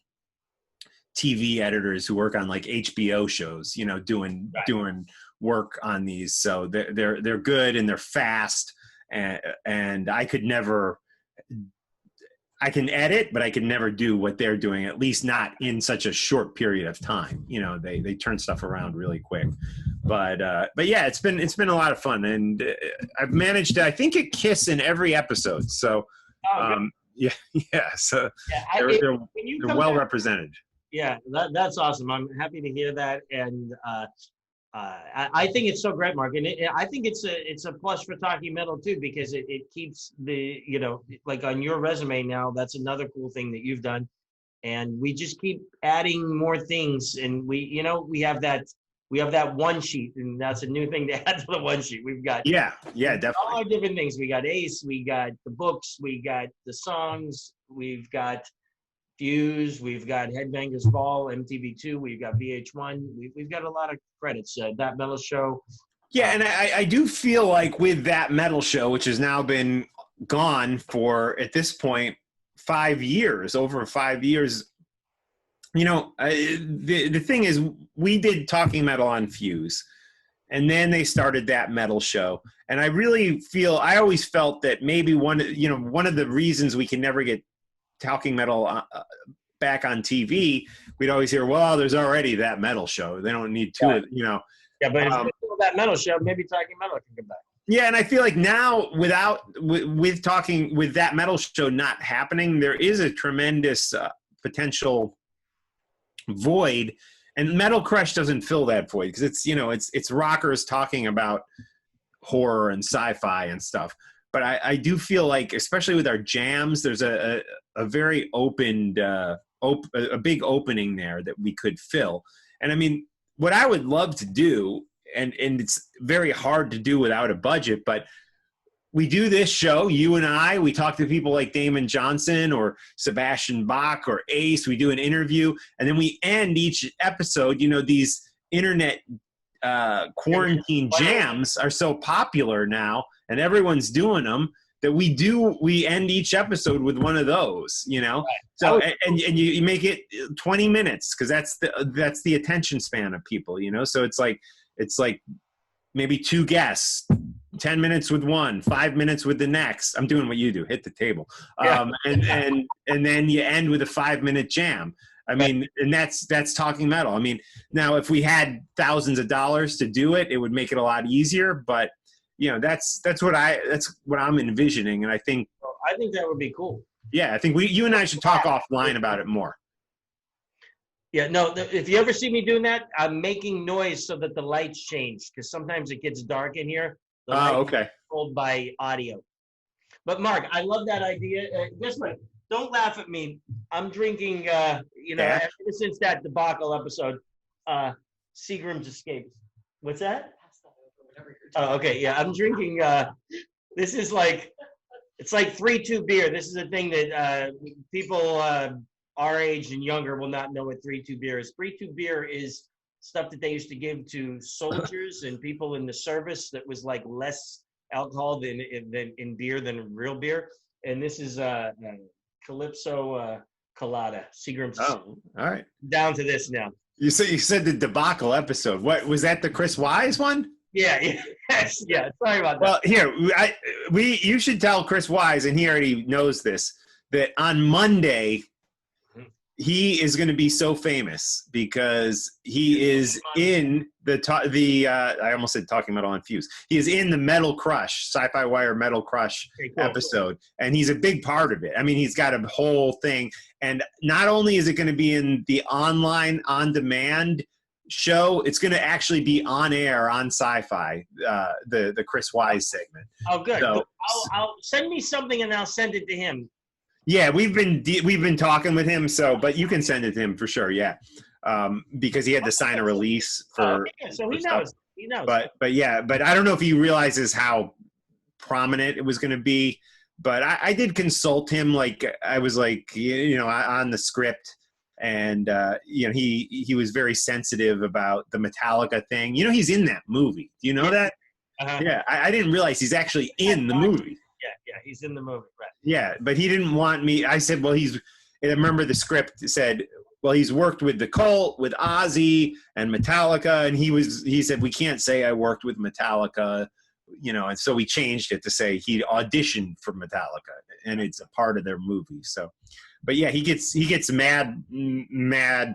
TV editors who work on like HBO shows, doing work on these. So they're good and they're fast, and I can edit, but I can never do what they're doing, at least not in such a short period of time. They turn stuff around really quick. But yeah, it's been a lot of fun, and I've managed to, I think, a kiss in every episode. So yeah. So they're well represented. Yeah, that's awesome. I'm happy to hear that, and I think it's so great, Mark. And I think it's a plus for Talking Metal too, because it keeps the, like on your resume now, that's another cool thing that you've done, and we just keep adding more things, and we have that one sheet, and that's a new thing to add to the one sheet. We've got definitely all our different things. We got Ace, we got the books, we got the songs, we've got Fuse, we've got Headbangers Ball, MTV2, we've got VH1. We've got a lot of credits. That Metal Show. Yeah, and I do feel like with That Metal Show, which has now been gone for, at this point, 5 years, over 5 years. The thing is, we did Talking Metal on Fuse, and then they started That Metal Show. And I always felt that maybe one of the reasons we can never get Talking Metal back on TV, we'd always hear, well, there's already That Metal Show. They don't need two, Yeah, but if it's That Metal Show, maybe Talking Metal can come back. Yeah, and I feel like now, with That Metal Show not happening, there is a tremendous potential void, and Metal Crush doesn't fill that void, because it's rockers talking about horror and sci-fi and stuff. But I do feel like, especially with our jams, there's a very opened, a big opening there that we could fill. And I mean, what I would love to do, and it's very hard to do without a budget, but we do this show, you and I, we talk to people like Damon Johnson or Sebastian Bach or Ace, we do an interview, and then we end each episode. These internet quarantine jams are so popular now, and everyone's doing them, that we end each episode with one of those, Right. So, and you make it 20 minutes, because that's the attention span of people, So it's like maybe two guests, 10 minutes with one, 5 minutes with the next. I'm doing what you do, hit the table. And then you end with a 5-minute jam. I mean, and that's Talking Metal. I mean, now if we had thousands of dollars to do it, it would make it a lot easier, but that's what I'm envisioning. And I think that would be cool. Yeah, I think you and I should talk offline about it more. Yeah, no, if you ever see me doing that, I'm making noise so that the lights change, because sometimes it gets dark in here. Oh, okay. Controlled by audio. But Mark, I love that idea. Guess what? Don't laugh at me. I'm drinking, ever since that debacle episode, Seagram's Escapes. What's that? Oh, okay. Yeah, I'm drinking, this is like, it's like 3-2 beer. This is a thing that people our age and younger will not know what 3-2 beer is. 3-2 beer is stuff that they used to give to soldiers and people in the service that was like less alcohol than in beer than real beer. And this is Calypso Colada, Seagram's. Oh, all right. Down to this now. You said the debacle episode. What was that? The Chris Wise one? Yeah. Yes. Yeah. Sorry about that. Well, here you should tell Chris Wise, and he already knows this, that on Monday he is going to be so famous because he is in I almost said Talking Metal on Fuse. He is in the Metal Crush, Sci-Fi Wire Metal Crush episode, and he's a big part of it. I mean, he's got a whole thing, and not only is it going to be in the online on-demand show, it's going to actually be on air on Sci-Fi, the Chris Wise segment. Oh, good. So, I'll send me something and I'll send it to him. Yeah, we've been talking with him, but you can send it to him for sure. Yeah, because he had to sign a release for. So he knows. He knows. But I don't know if he realizes how prominent it was going to be. but I did consult him. Like I was like, on the script, and he was very sensitive about the Metallica thing. He's in that movie. Do you know that? Yeah, I didn't realize he's actually in the movie. Yeah, he's in the movie, right? Yeah, but he didn't want me. I said, well, and I remember the script said, well, he's worked with the Cult, with Ozzy and Metallica, and he said, we can't say I worked with Metallica, and so we changed it to say he auditioned for Metallica, and it's a part of their movie. So, but yeah, he gets mad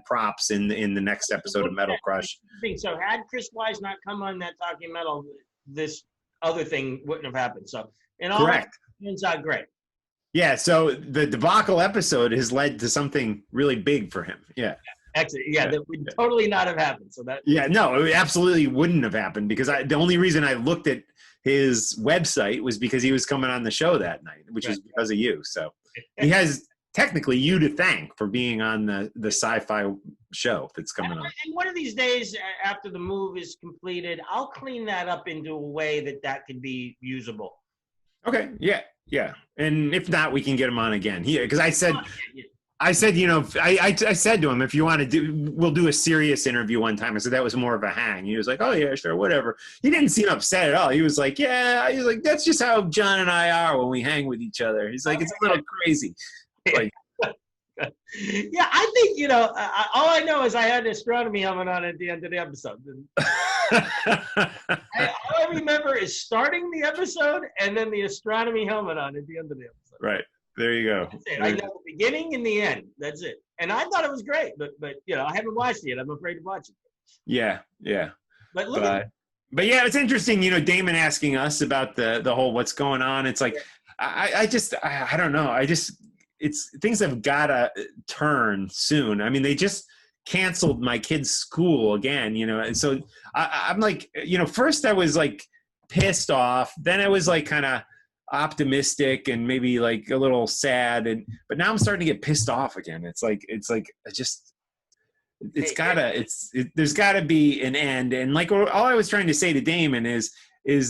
props in the next episode of Metal Crush. So had Chris Wise not come on that Talking Metal, this other thing wouldn't have happened. So, in all, correct. It turns out great. Yeah, so the debacle episode has led to something really big for him. Yeah. Excellent. Yeah, that would totally not have happened. So that. Yeah, no, it absolutely wouldn't have happened because the only reason I looked at his website was because he was coming on the show that night, which is because of you. So he has technically you to thank for being on the sci-fi show that's coming on. And one of these days after the move is completed, I'll clean that up into a way that could be usable. Okay. Yeah. Yeah. And if not, we can get him on again. Because I said, I said to him, if you want to we'll do a serious interview one time. I said that was more of a hang. He was like, oh yeah, sure, whatever. He didn't seem upset at all. He was like, yeah. He was like, that's just how John and I are when we hang with each other. He's like, it's a little crazy. Like, yeah, I think all I know is I had an astronomy helmet on at the end of the episode. All I remember is starting the episode and then the astronomy helmet on at the end of the episode. Right. There you go. That's it. I know the beginning and the end. That's it. And I thought it was great, but I haven't watched it yet. I'm afraid to watch it. Yeah, yeah. But look at but yeah, it's interesting, Damon asking us about the whole what's going on. It's like I don't know. Things have gotta turn soon. I mean, they just canceled my kid's school again, and so I'm like, first I was like pissed off, then I was like kind of optimistic and maybe like a little sad, but now I'm starting to get pissed off again. There's gotta be an end. And like all I was trying to say to Damon is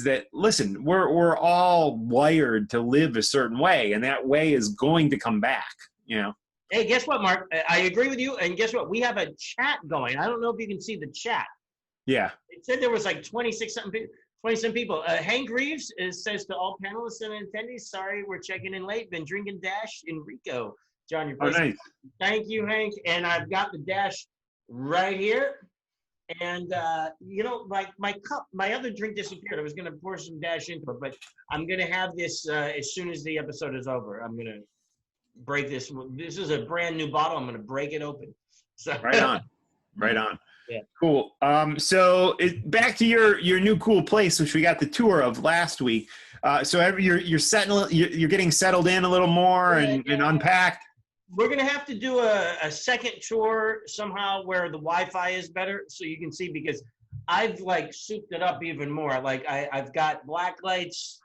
that, listen, we're all wired to live a certain way, and that way is going to come back, Hey, guess what, Mark? I agree with you. And guess what? We have a chat going. I don't know if you can see the chat. Yeah. It said there was like 20-some people. Hank Reeves says to all panelists and attendees, sorry, we're checking in late. Been drinking Dash Enrico. John, your first. Nice. Thank you, Hank. And I've got the Dash right here. And, my cup, my other drink disappeared. I was going to pour some Dash into it, but I'm going to have this as soon as the episode is over. I'm going to break this. This is a brand new bottle. I'm going to break it open. So. Right on. Right on. Yeah. Cool. So back to your new cool place, which we got the tour of last week. So you're getting settled in a little more and unpacked. We're going to have to do a second tour somehow where the Wi-Fi is better so you can see, because I've like souped it up even more. Like I've got black lights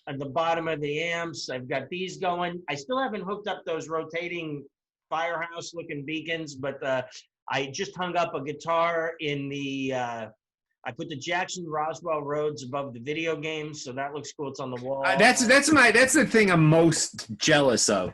at the bottom of the amps. I've got these going. I still haven't hooked up those rotating firehouse looking beacons, but I just hung up a guitar in the I put the Jackson Roswell Rhodes above the video games, so that looks cool. It's on the wall. That's the thing I'm most jealous of.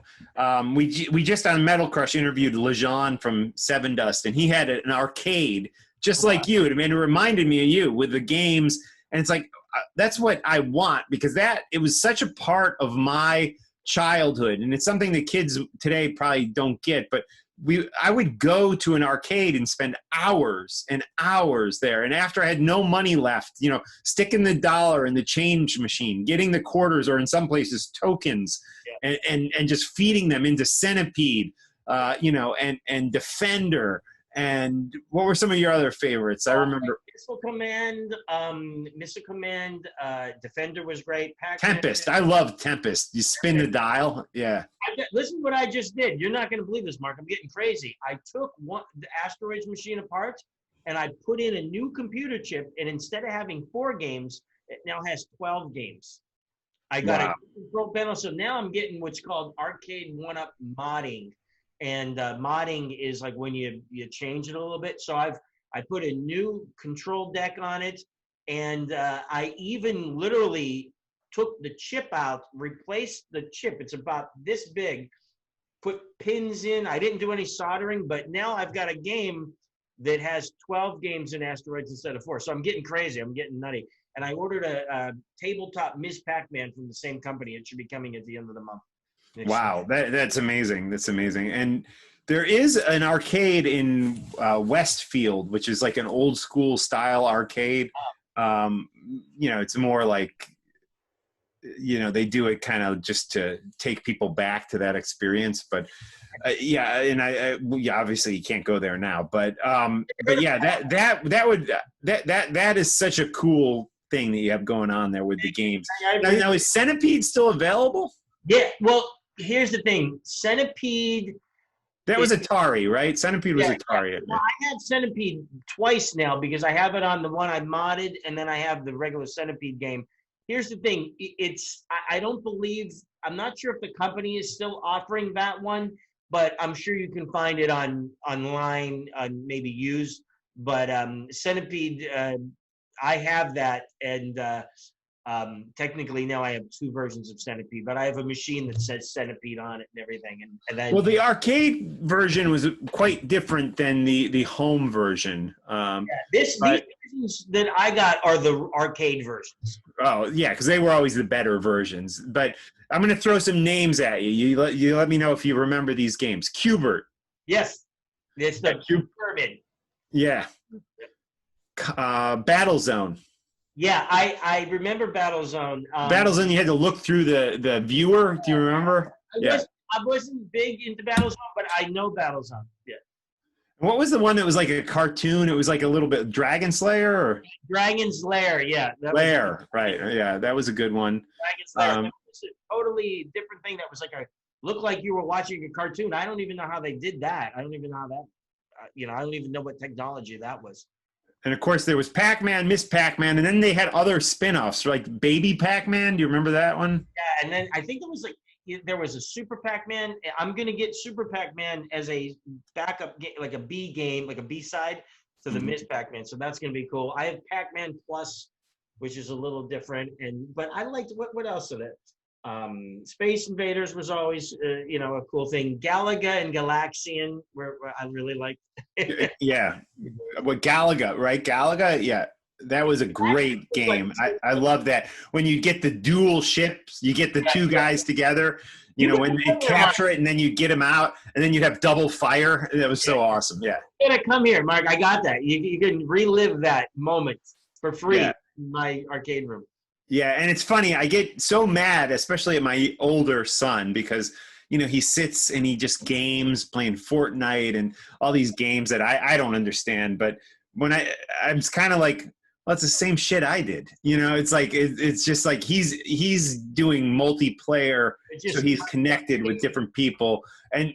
We just on Metal Crush interviewed Lejean from Seven Dust, and he had an arcade just like you. It reminded me of you with the games, and it's like that's what I want, because it was such a part of my childhood, and it's something that kids today probably don't get, but I would go to an arcade and spend hours and hours there. And after I had no money left, sticking the dollar in the change machine, getting the quarters, or in some places tokens, and just feeding them into Centipede, and Defender. And what were some of your other favorites? I remember Missile Command, Defender was great. Tempest. I love Tempest. You spin the dial. Yeah. Listen to what I just did. You're not going to believe this, Mark. I'm getting crazy. I took the Asteroids machine apart, and I put in a new computer chip, and instead of having 4 games, it now has 12 games. I got a control panel, so now I'm getting what's called Arcade 1-Up modding. And modding is like when you change it a little bit. So I put a new control deck on it, and I even literally took the chip out, replaced the chip. It's about this big. Put pins in. I didn't do any soldering, but now I've got a game that has 12 games in Asteroids instead of 4. So I'm getting crazy. I'm getting nutty. And I ordered a tabletop Ms. Pac-Man from the same company. It should be coming at the end of the month. Wow, that's amazing. That's amazing. And there is an arcade in Westfield, which is like an old school style arcade. It's more like, they do it kind of just to take people back to that experience. But obviously you can't go there now. But yeah, that is such a cool thing that you have going on there with the games. Now is Centipede still available? Yeah. Well, here's the thing. Centipede. That was Atari, right? Centipede was Atari. Well, I had Centipede twice now because I have it on the one I modded, and then I have the regular Centipede game. Here's the thing. I'm not sure if the company is still offering that one, but I'm sure you can find it online, maybe used. But Centipede, I have that, and technically now I have 2 versions of Centipede, but I have a machine that says Centipede on it and everything. And then, well, the arcade version was quite different than the home version. These versions that I got are the arcade versions. Oh yeah, because they were always the better versions. But I'm going to throw some names at you. You let me know if you remember these games. Cubert. Yes, it's the pyramid. Yeah. Battlezone. Yeah, I remember Battlezone. Battlezone, you had to look through the viewer. Do you remember? I wasn't big into Battlezone, but I know Battlezone. Yeah. What was the one that was like a cartoon? It was like a little bit Dragon Slayer or Dragon's Lair. Yeah. Lair, right? Yeah, that was a good one. Dragon's Lair. That was a totally different thing. That was like looked like you were watching a cartoon. I don't even know how they did that. I don't even know how that. I don't even know what technology that was. And of course, there was Pac-Man, Miss Pac-Man, and then they had other spin-offs like Baby Pac-Man. Do you remember that one? Yeah, and then I think there was a Super Pac-Man. I'm gonna get Super Pac-Man as a backup game, like a B game, like a B-side to the Miss Pac-Man. So that's gonna be cool. I have Pac-Man Plus, which is a little different, but I liked what else of it? Space Invaders was always a cool thing. Galaga and Galaxian where I really liked. Yeah, Galaga, right? Galaga, yeah, that was a great game. I love that when you get the dual ships, you get the 2 guys together. When they capture it and then you get them out, and then you'd have double fire. That was so awesome. Yeah, you gotta come here, Mark. I got that. You can relive that moment for free in my arcade room. Yeah, and it's funny. I get so mad, especially at my older son, because he sits and he just games, playing Fortnite and all these games that I don't understand. But when I'm kind of like, well, it's the same shit I did. It's like it's just like he's doing multiplayer, so he's connected with different people. And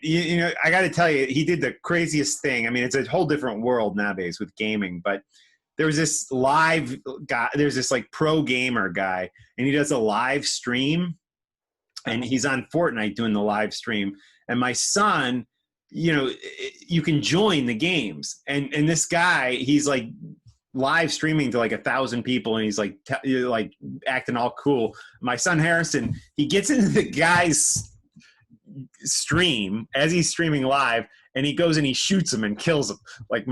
I got to tell you, he did the craziest thing. I mean, it's a whole different world nowadays with gaming, but. There was this live guy, there's this like pro gamer guy, and he does a live stream, and he's on Fortnite doing the live stream. And my son, you can join the games. And this guy, he's like live streaming to like 1,000 people, and he's like, like acting all cool. My son Harrison, he gets into the guy's stream as he's streaming live, and he goes and he shoots him and kills him, like,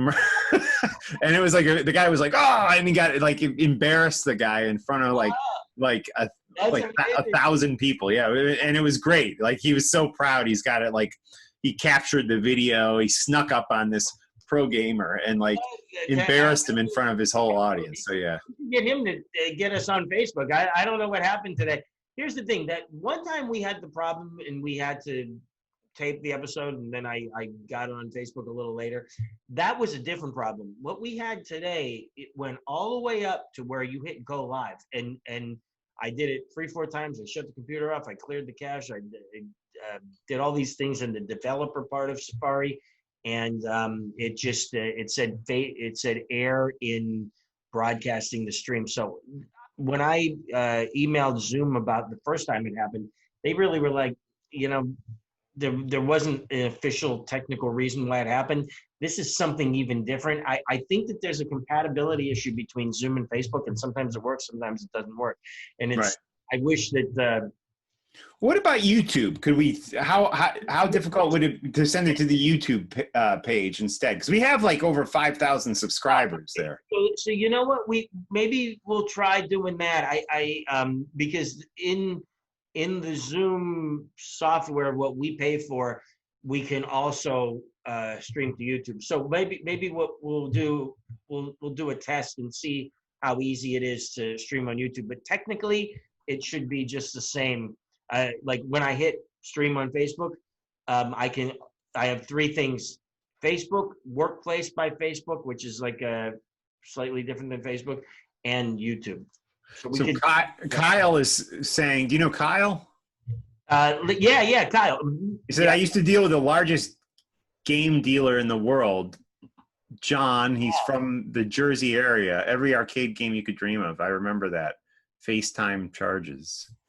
and it was like the guy was like, oh, and he got like embarrassed the guy in front of like 1,000 people. Yeah, and it was great. Like he was so proud. He's got it. Like he captured the video. He snuck up on this pro gamer and like embarrassed him in front of his whole audience. So yeah, get him to get us on Facebook. I don't know what happened today. Here's the thing, that one time we had the problem and we had to tape the episode, and then I got it on Facebook a little later. That was a different problem. What we had today, it went all the way up to where you hit go live, and I did it 3-4 times. I shut the computer off. I cleared the cache. I did all these things in the developer part of Safari, and it just it said error in broadcasting the stream. So when I emailed Zoom about the first time it happened, they really were like, there wasn't an official technical reason why it happened. This is something even different. I think that there's a compatibility issue between Zoom and Facebook, and sometimes it works, sometimes it doesn't work. And it's I wish that. What about YouTube? Could we? How difficult would it to send it to the YouTube page instead? Because we have like over 5,000 subscribers there. So you know what? We'll try doing that. Because in the Zoom software, what we pay for, we can also stream to YouTube. So maybe what we'll do a test and see how easy it is to stream on YouTube. But technically, it should be just the same. Like when I hit stream on Facebook, I have three things: Facebook, Workplace by Facebook, which is like slightly different than Facebook, and YouTube. So Kyle is saying, do you know Kyle? Yeah, Kyle. He said, I used to deal with the largest game dealer in the world, John. He's from the Jersey area. Every arcade game you could dream of. I remember that. FaceTime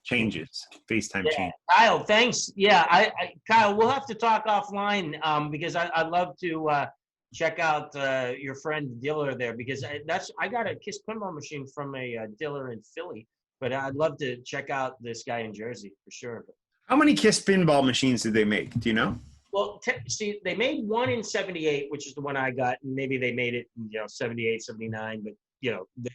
changes. Kyle, thanks. Yeah, Kyle, we'll have to talk offline because I'd love to check out your friend dealer there, because I got a Kiss pinball machine from a dealer in Philly, but I'd love to check out this guy in Jersey for sure. How many Kiss pinball machines did they make? Do you know? Well, see, they made one in 78, which is the one I got, and maybe they made it in 78, 79, but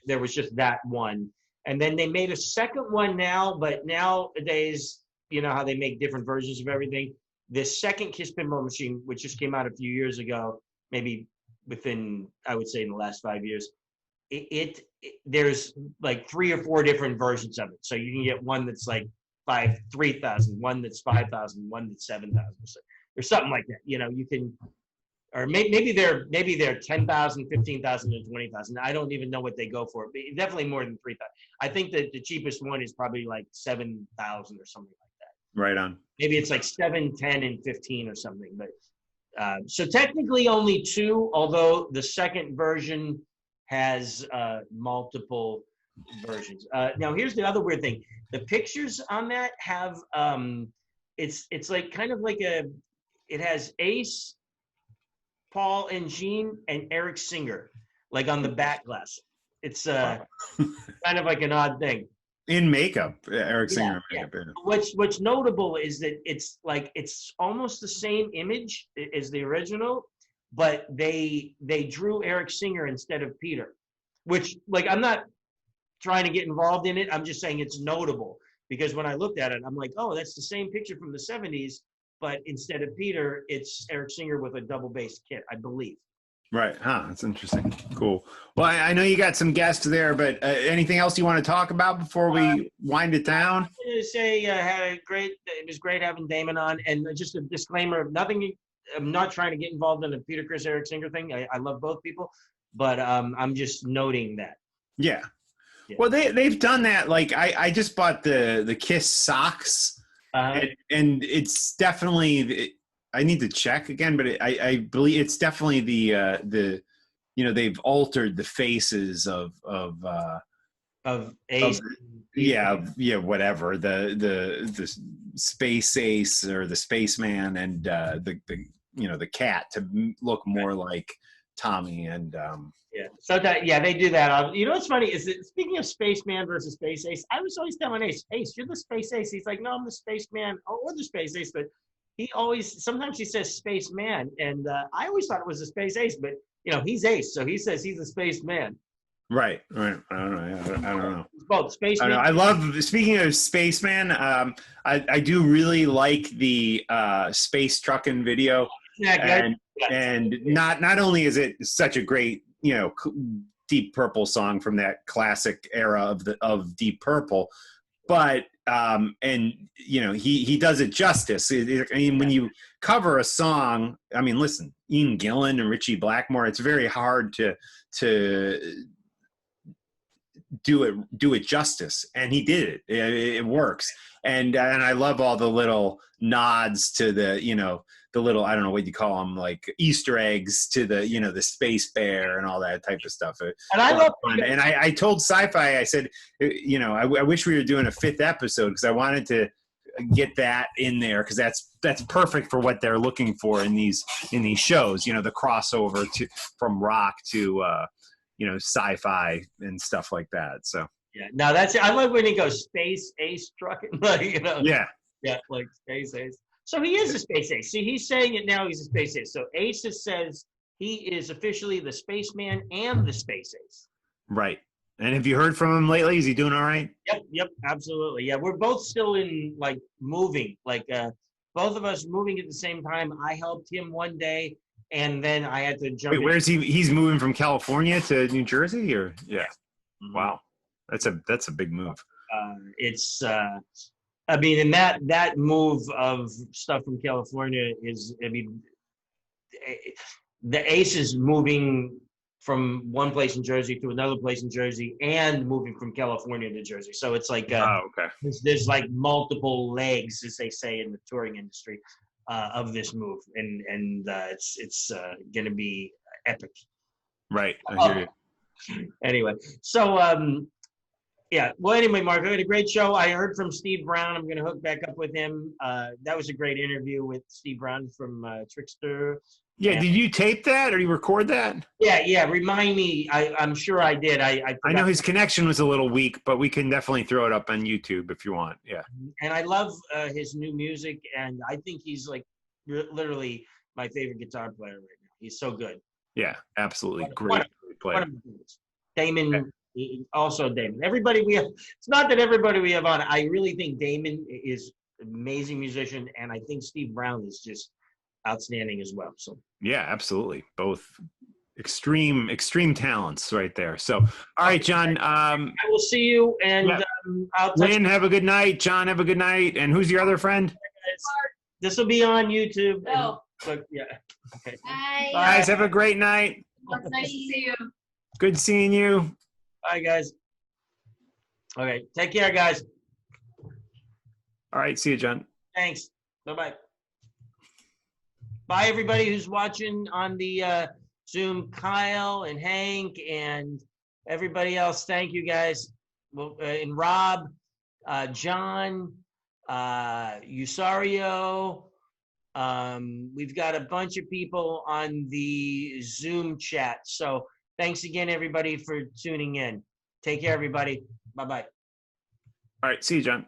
there was just that one. And then they made a second one now, but nowadays, you know how they make different versions of everything. This second Kiss pinball machine, which just came out a few years ago, maybe within, I would say in the last 5 years, there's like 3 or 4 different versions of it. So you can get one that's like 3,000, one that's 5,000, one that's 7,000, or something like that. You can. Or maybe they're 10,000, 15,000, and 20,000. I don't even know what they go for. But definitely more than 3,000. I think that the cheapest one is probably like 7,000 or something like that. Right on. Maybe it's like 7, 10, and 15 or something. But so technically only 2, although the second version has multiple versions. Now here's the other weird thing. The pictures on that have it's like kind of like it has Ace, Paul and Gene, and Eric Singer, like on the back glass. It's kind of like an odd thing. In makeup, Eric Singer. Yeah. Makeup, yeah. What's notable is that it's almost the same image as the original, but they drew Eric Singer instead of Peter, which, like, I'm not trying to get involved in it. I'm just saying it's notable because when I looked at it, I'm like, oh, that's the same picture from the 70s. But instead of Peter, it's Eric Singer with a double bass kit, I believe. Right. That's interesting. Cool. Well, I know you got some guests there, but anything else you want to talk about before we wind it down? I wanted to say it was great having Damon on. And just a disclaimer, I'm not trying to get involved in the Peter, Chris, Eric Singer thing. I love both people, but I'm just noting that. Yeah. Well, they've done that. Like I just bought the Kiss socks. And it's definitely, I need to check again, but I believe it's definitely the they've altered the faces of Ace. Whatever, the Space Ace or the Spaceman and the cat to look more like Tommy and So they do that. What's funny is that, speaking of Spaceman versus Space Ace, I was always telling Ace, you're the Space Ace. He's like, no, I'm the Spaceman or the Space Ace, but sometimes he says Spaceman, and I always thought it was the Space Ace, but he's Ace, so he says he's the Spaceman. Right. I don't know. Both Spaceman. I love. Speaking of Spaceman, I do really like the space trucking video. Yeah, and not only is it such a great Deep Purple song from that classic era of Deep Purple, but he does it justice. When you cover a song, listen, Ian Gillan and Richie Blackmore, it's very hard to do it justice, and he did it. It works, and I love all the little nods to the little, I don't know what you call them, like Easter eggs to the space bear and all that type of stuff. And I love fun. And I told Sci-Fi, I said, I wish we were doing a 5th episode because I wanted to get that in there because that's perfect for what they're looking for in these shows. The crossover from rock to sci-fi and stuff like that. So Yeah. Now that's I love when he goes space ace trucking, like Yeah. yeah, like space ace. So he is a space ace. See, he's saying it now. He's a space ace. So Ace says he is officially the spaceman and the space ace. Right. And have you heard from him lately? Is he doing all right? Yep, absolutely. Yeah, we're both still in like moving, like both of us moving at the same time. I helped him one day, and then I had to jump. Wait, where's he? He's moving from California to New Jersey, or yeah. Mhm. Wow, that's a big move. It's I mean, and that move of stuff from California is, I mean, the Ace is moving from one place in Jersey to another place in Jersey and moving from California to Jersey. So it's like Oh, okay. there's like multiple legs, as they say in the touring industry, of this move, and it's going to be epic. Right. I hear you. Anyway, so yeah. Well, anyway, Mark, I had a great show. I heard from Steve Brown. I'm going to hook back up with him. That was a great interview with Steve Brown from Trickster. Yeah. Did you tape that or you record that? Yeah. Remind me. I'm sure I did. I know his connection was a little weak, but we can definitely throw it up on YouTube if you want. Yeah. And I love his new music, and I think he's like literally my favorite guitar player right now. He's so good. Yeah, absolutely. Great player. Damon. Yeah. Also Damon. Everybody we have, it's not that everybody we have on, I really think Damon is an amazing musician, and I think Steve Brown is just outstanding as well. So yeah, absolutely. Both extreme talents right there. So all right, John. I will see you, and yeah. I'll Lynn, have a good night. John, have a good night. And who's your other friend? This will be on YouTube. Oh. But yeah. Okay. Bye. Guys, have a great night. Nice to see you. Good seeing you. Bye, guys. Okay, take care, guys. All right, see you, John. Thanks. Bye-bye. Bye, everybody who's watching on the Zoom. Kyle and Hank and everybody else. Thank you, guys. Well, and Rob, John, Usario. We've got a bunch of people on the Zoom chat. So thanks again, everybody, for tuning in. Take care, everybody. Bye-bye. All right, see you, John.